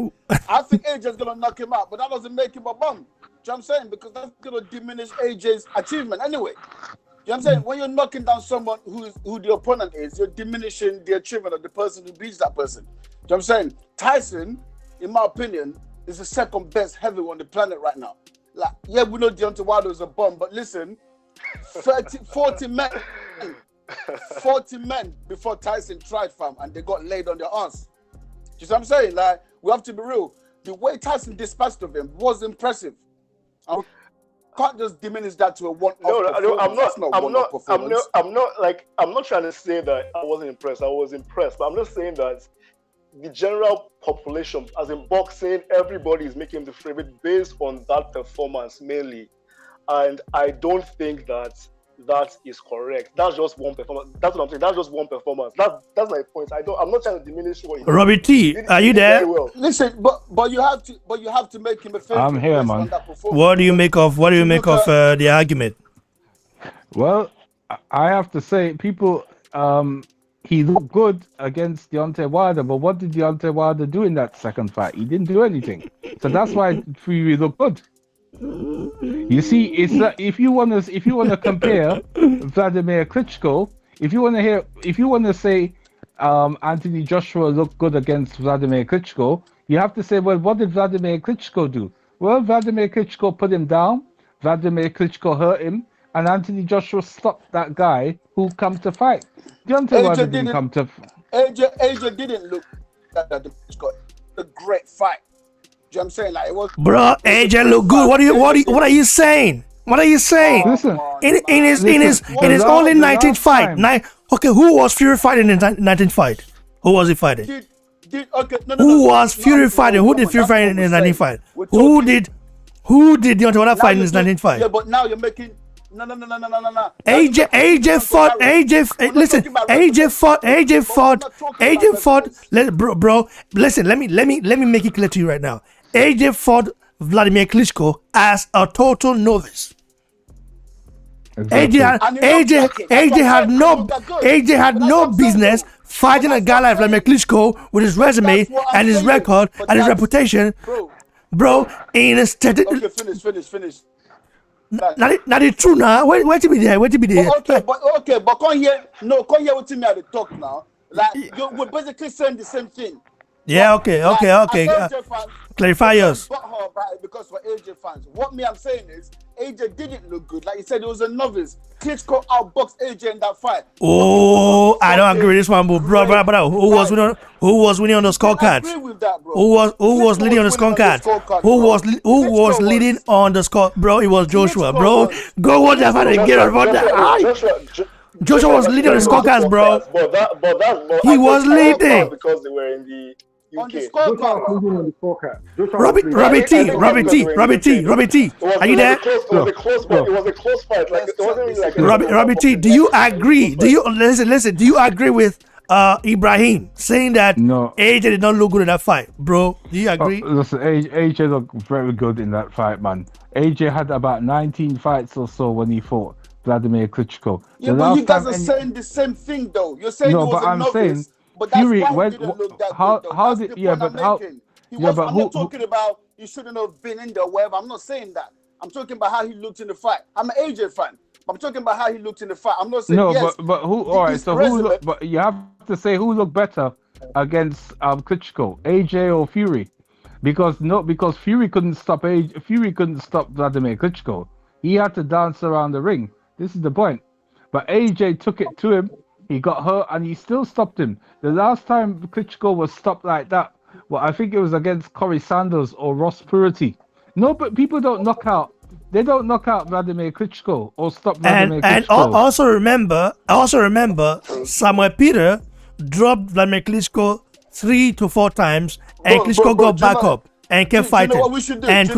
I think AJ's gonna knock him out, but that doesn't make him a bum. You know what I'm saying? Because that's gonna diminish AJ's achievement anyway. You know what I'm saying? When you're knocking down someone who the opponent is, you're diminishing the achievement of the person who beats that person. You know what I'm saying? Tyson, in my opinion, is the second best heavyweight on the planet right now. Like, yeah, we know Deontay Wilder is a bum, but listen, 40 men before Tyson tried, fam, and they got laid on their ass. You see what I'm saying? Like, we have to be real. The way Tyson dispatched of him was impressive. And we can't just diminish that to a one-off performance. No, I'm not trying to say that I wasn't impressed. I was impressed, but I'm just saying that the general population, as in boxing, everybody is making the favorite based on that performance mainly. And I don't think that is correct. That's just one performance. That's what I'm saying. That's just one performance. That's my point. I'm not trying to diminish what he did. Robbie T, are you there? Well. Listen, but you have to make him a favorite. I'm here, man. What do you make of the argument? Well, I have to say, people, he looked good against Deontay Wilder, but what did Deontay Wilder do in that second fight? He didn't do anything. So that's why Fury looked good. You see, it's that if you want to compare Vladimir Klitschko, if you want to say Anthony Joshua looked good against Vladimir Klitschko, you have to say, well, what did Vladimir Klitschko do? Well, Vladimir Klitschko put him down, Vladimir Klitschko hurt him, and Anthony Joshua stopped that guy who come to fight. Deontay Wilder didn't come to. AJ didn't look at the Klitschko. A great fight. You know what I'm saying? Like it was. Bro, AJ look good. What are you saying? What are you saying? Listen, in his only 19th fight. Okay, who was Fury fighting in the 19th fight? Who was he fighting? Who was Fury fighting? Who did Fury fight in his 19th fight? Who did Deontay Wilder fight in his 19th fight? Yeah, but now you're making. No. AJ fought. Bro, listen. Let me make it clear to you right now. AJ fought Vladimir Klitschko as a total novice. AJ had no business fighting a guy like Vladimir Klitschko with his resume and his record and his reputation, bro. In a finish. Not the true now. Wait to be there. Okay, but come here with me at the talk now. Like we're basically saying the same thing. Yeah, okay. Clarify yours. Because for AJ fans, what I'm saying is AJ didn't look good. Like you said, it was a novice. Klitschko outboxed AJ in that fight. Oh, I don't agree with this one, bro. Who was winning on the scorecard? I agree with that, bro. Who was leading on the scorecard? Who was leading on the score? Bro, it was Joshua, bro. Go watch that fight and get on that. Joshua was leading on the scorecards, bro. He was leading because they were in the UK. Robbie T, are you there? It was a close fight. Like it wasn't really like Robbie T, do you agree? Listen? Do you agree with Ibrahim saying that AJ did not look good in that fight, bro? Do you agree? Listen, AJ looked very good in that fight, man. AJ had about 19 fights or so when he fought Vladimir Klitschko. Yeah, but you guys are saying the same thing, though. You're saying no, he was but I'm saying but that's Fury why he didn't look that good, though. How That's did the yeah, point but I'm how making. yeah, but I'm not talking about he shouldn't have been in there, whatever. I'm not saying that. I'm talking about how he looked in the fight. I'm an AJ fan. I'm talking about how he looked in the fight. I'm not saying yes, but who? All right, so who? But you have to say who looked better against Klitschko, AJ or Fury, because Fury couldn't stop Fury couldn't stop Vladimir Klitschko. He had to dance around the ring. This is the point. But AJ took it to him. He got hurt and he still stopped him. The last time Klitschko was stopped like that Well, I think it was against Corey Sanders or Ross Purity. No, but people don't knock out. They don't knock out Vladimir Klitschko or stop Vladimir Klitschko. Also remember, Samuel Peter dropped Vladimir Klitschko 3 to 4 times, and Klitschko got back up and kept fighting. Do you know what we should do? And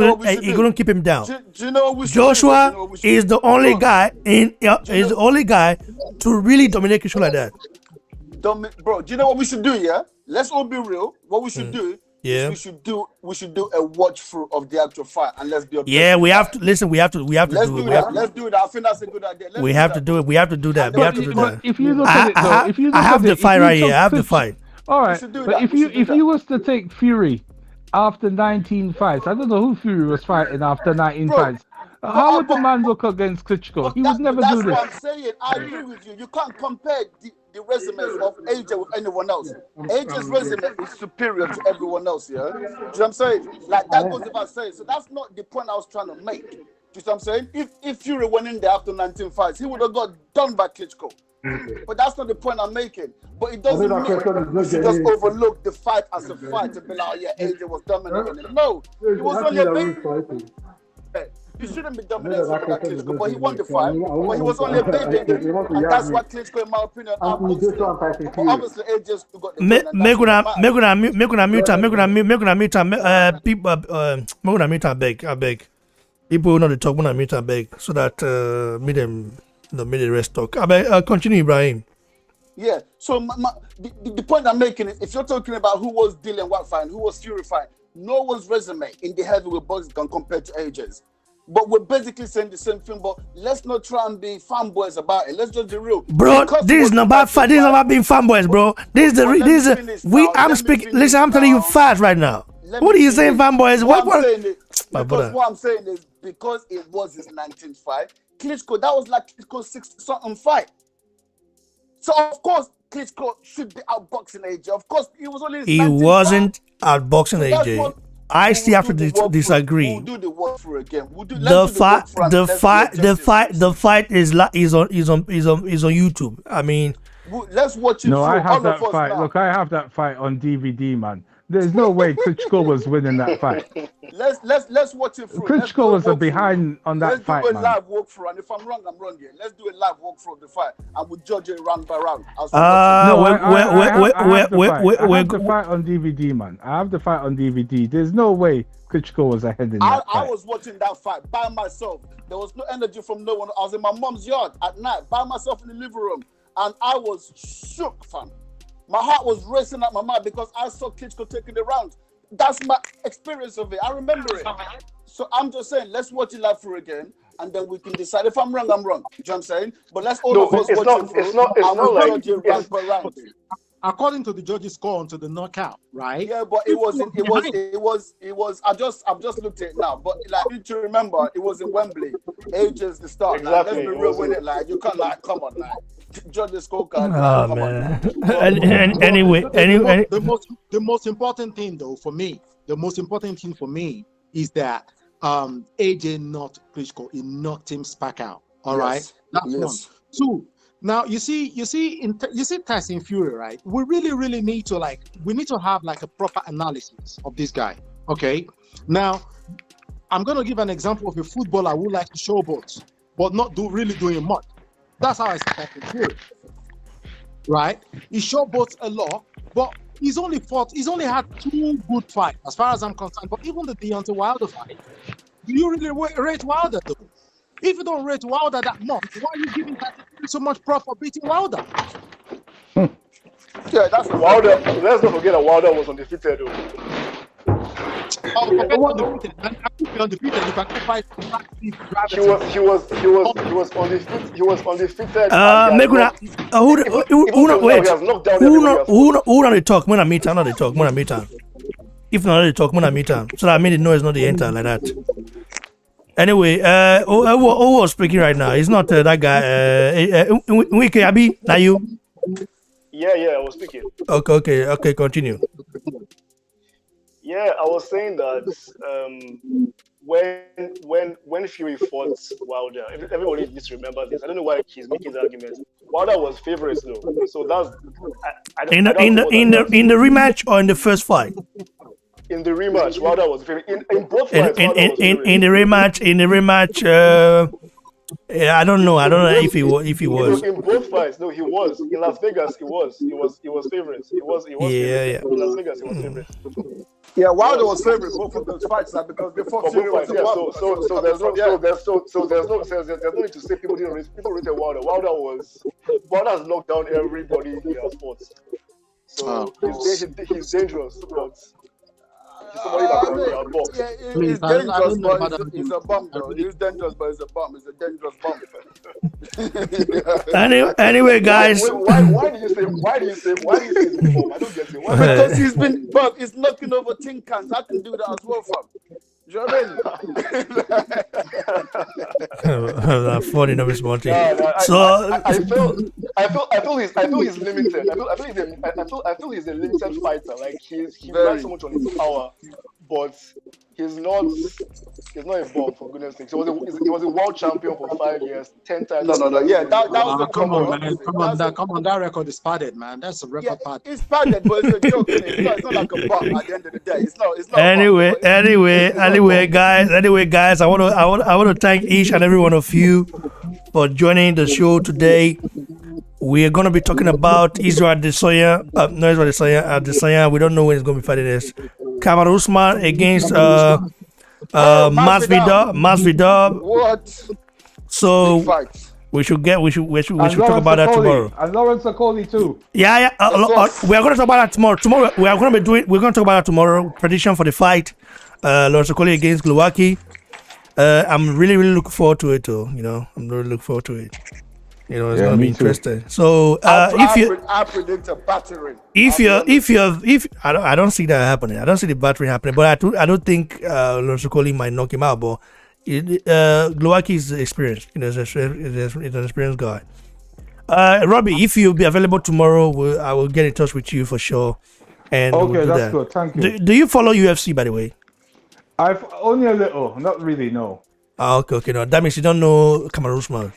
he couldn't keep him down. Do you know what we should Joshua do? is the only guy the only guy to really dominate Klitschko like that. Bro, do you know what we should do? Yeah, let's all be real. What we should do. Yeah, we should do a watch through of the actual fight, and let's be objective. Yeah, we have to listen. We have to do it. Let's do it. I think that's a good idea. We have to do it. We have to do that. We have to do that. If you look at it, though, if you look I have at the it, fight right here. I have the fight. All right, but if you was to take Fury after 19 fights, I don't know who Fury was fighting after 19 fights. How would the man look against Klitschko? He would never do this. That's what I'm saying. I agree with you. You can't compare the resumes of AJ with anyone else. AJ's resume is superior to everyone else, yeah? Do you know what I'm saying? Like, that goes without saying. So that's not the point I was trying to make. Do you know what I'm saying? If Fury went in there after 19 fights, he would have got done by Klitschko. But that's not the point I'm making. But it doesn't mean you should just overlook the fight as a fight and be like, oh, yeah, AJ was dominating. No, he was only a baby. He shouldn't be dominating like Klitschko, but he won the fight. But he was only a baby, and that's why Klitschko, in my opinion, outboxed him. But obviously, AJ still got the win. Me gonna mute her beg. People know the talk when I mute her beg, so that me them make the rest talk. I beg, continue, Ibrahim. Yeah. So the point I'm making is, if you're talking about who was Dillian White fight, who was Fury fight, no one's resume in the heavyweight boxing can compare to AJ's. But we're basically saying the same thing. But let's not try and be fanboys about it. Let's just be real, bro. This is not about fight. This is not about being fanboys, bro. I'm speaking. Listen, I'm telling you facts right now. What are you saying, fanboys? What I'm saying is because it was his 19th fight. Klitschko, that was like Klitschko's 6th-something fight. So of course Klitschko should be outboxing AJ. Of course, he was only. He wasn't outboxing AJ. I still have to disagree. We'll do the walkthrough again. The fight is on YouTube. I mean, let's watch it. No, I have that fight. Now. Look, I have that fight on DVD, man. There's no way Klitschko was winning that fight. Let's watch it through. Klitschko was behind on that fight, man. Let's do a live walkthrough, and if I'm wrong, I'm wrong here. Let's do a live walkthrough of the fight, and we'll judge it round by round. I have the fight on DVD, man. I have the fight on DVD. There's no way Klitschko was ahead in that fight. I was watching that fight by myself. There was no energy from no one. I was in my mom's yard at night by myself in the living room, and I was shook, fam. My heart was racing at my mind because I saw Klitschko taking the round. That's my experience of it. I remember it. So I'm just saying, let's watch it live through again, and then we can decide. If I'm wrong, I'm wrong. You know what I'm saying? But let's all of us watch it through. It's not like round. According to the judges' score onto the knockout, right? Yeah, but it was. I'm just looked at it now. But like, you need to remember, it was in Wembley. Ages the start. Exactly. Like, let's be real with it. Like, you can't come on, like. Judge the scorecard. Oh man. Anyway, the most important thing though for me, is that AJ knocked Klitschko. He knocked him back out. All right. That's one. Two. Now you see Tyson Fury, right? We really need to have like a proper analysis of this guy. Okay. Now I'm gonna give an example of a footballer who likes to showboat, but not doing much. That's how I see Tyson Fury. Right? He showboats a lot, but he's only had 2 good fights, as far as I'm concerned. But even the Deontay Wilder fight, do you really rate Wilder though? If you don't rate Wilder that much, why are you giving Tyson Fury so much prop for beating Wilder? Yeah, that's Wilder. Let's not forget that Wilder was undefeated though. Oh, forget undefeated. I could be undefeated if I could fight. He was undefeated. He was undefeated. Who not they talk when I meet him? If not they talk when I meet him, so that I made the noise not the enter like that. Anyway, who was speaking right now? It's not that guy. Wiki Abi, now you. Yeah, I was speaking. Okay, continue. Yeah, I was saying that when Fury fought Wilder, everybody needs to remember this. I don't know why he's making the argument. Wilder was favourite though, so that's In the rematch or in the first fight? In the rematch, Wilder was favourite. In both fights, Wilder was favourite. In the rematch, yeah, I don't know if he was. In both fights, no, he was. In Las Vegas, he was favourite. He was favourite. In Las Vegas, he was favourite. Yeah, Wilder was favourite both of those fights now because they fought Fury was so there's no need to say people rated Wilder. Wilder has knocked down everybody he has fought. So he's dangerous, but somebody that can box. Yeah, he's dangerous, but he's a bum though. He's dangerous, but he's a bum. He's a dangerous bum. Anyway, guys. Why do you say bum? I don't get it. Because he's knocking over tin cans. I can do that as well, fam. Do you know what I mean? Funny number smarty. So I feel he's limited. I feel he's a limited fighter. Like he relies so much on his power, but he's not a bomb, for goodness sake. He was a world champion for 5 years, 10 times. No. Yeah, that was come on, man. Come on. That record is padded, man. That's a record pad. It's padded, but it's a joke. It's not like a bomb at the end of the day. It's not. Anyway, guys. I want to thank each and every one of you for joining the show today. We are going to be talking about Israel Adesanya. Adesanya. We don't know when he's going to be fighting this. Kamaru Usman against Masvidal. What? So we should talk about that tomorrow. And Lawrence Okoli too. Yeah. We are going to talk about that tomorrow. We're going to talk about that tomorrow. Prediction for the fight. Lawrence Okoli against Glowacki. I'm really looking forward to it too. I'm really looking forward to it. It's gonna be interesting. So I predict a battering. I don't see that happening. I don't see the battering happening. But I don't think Lawrence Okoli might knock him out. But Glowacki is experienced. He's an experienced guy. Robbie, if you'll be available tomorrow, I will get in touch with you for sure. And okay, that's good. Thank you. Do you follow UFC, by the way? I've only a little, not really. No. Okay. No, that means you don't know Kamaru Usman.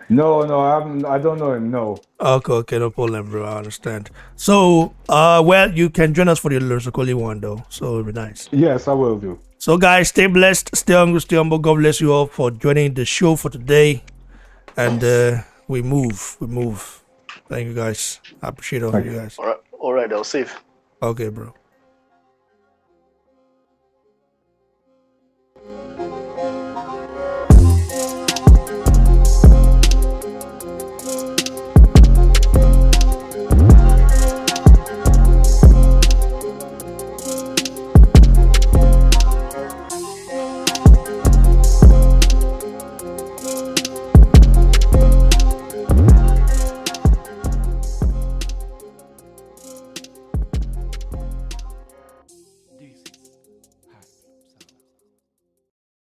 No, I don't know him. No. Okay, no problem, bro. I understand. So, you can join us for the Lawrence Okoli one, though. So it'll be nice. Yes, I will do. So, guys, stay blessed, stay hungry, stay humble. God bless you all for joining the show for today. And we move. Thank you, guys. I appreciate all of you guys. All right, I'll save. Okay, bro.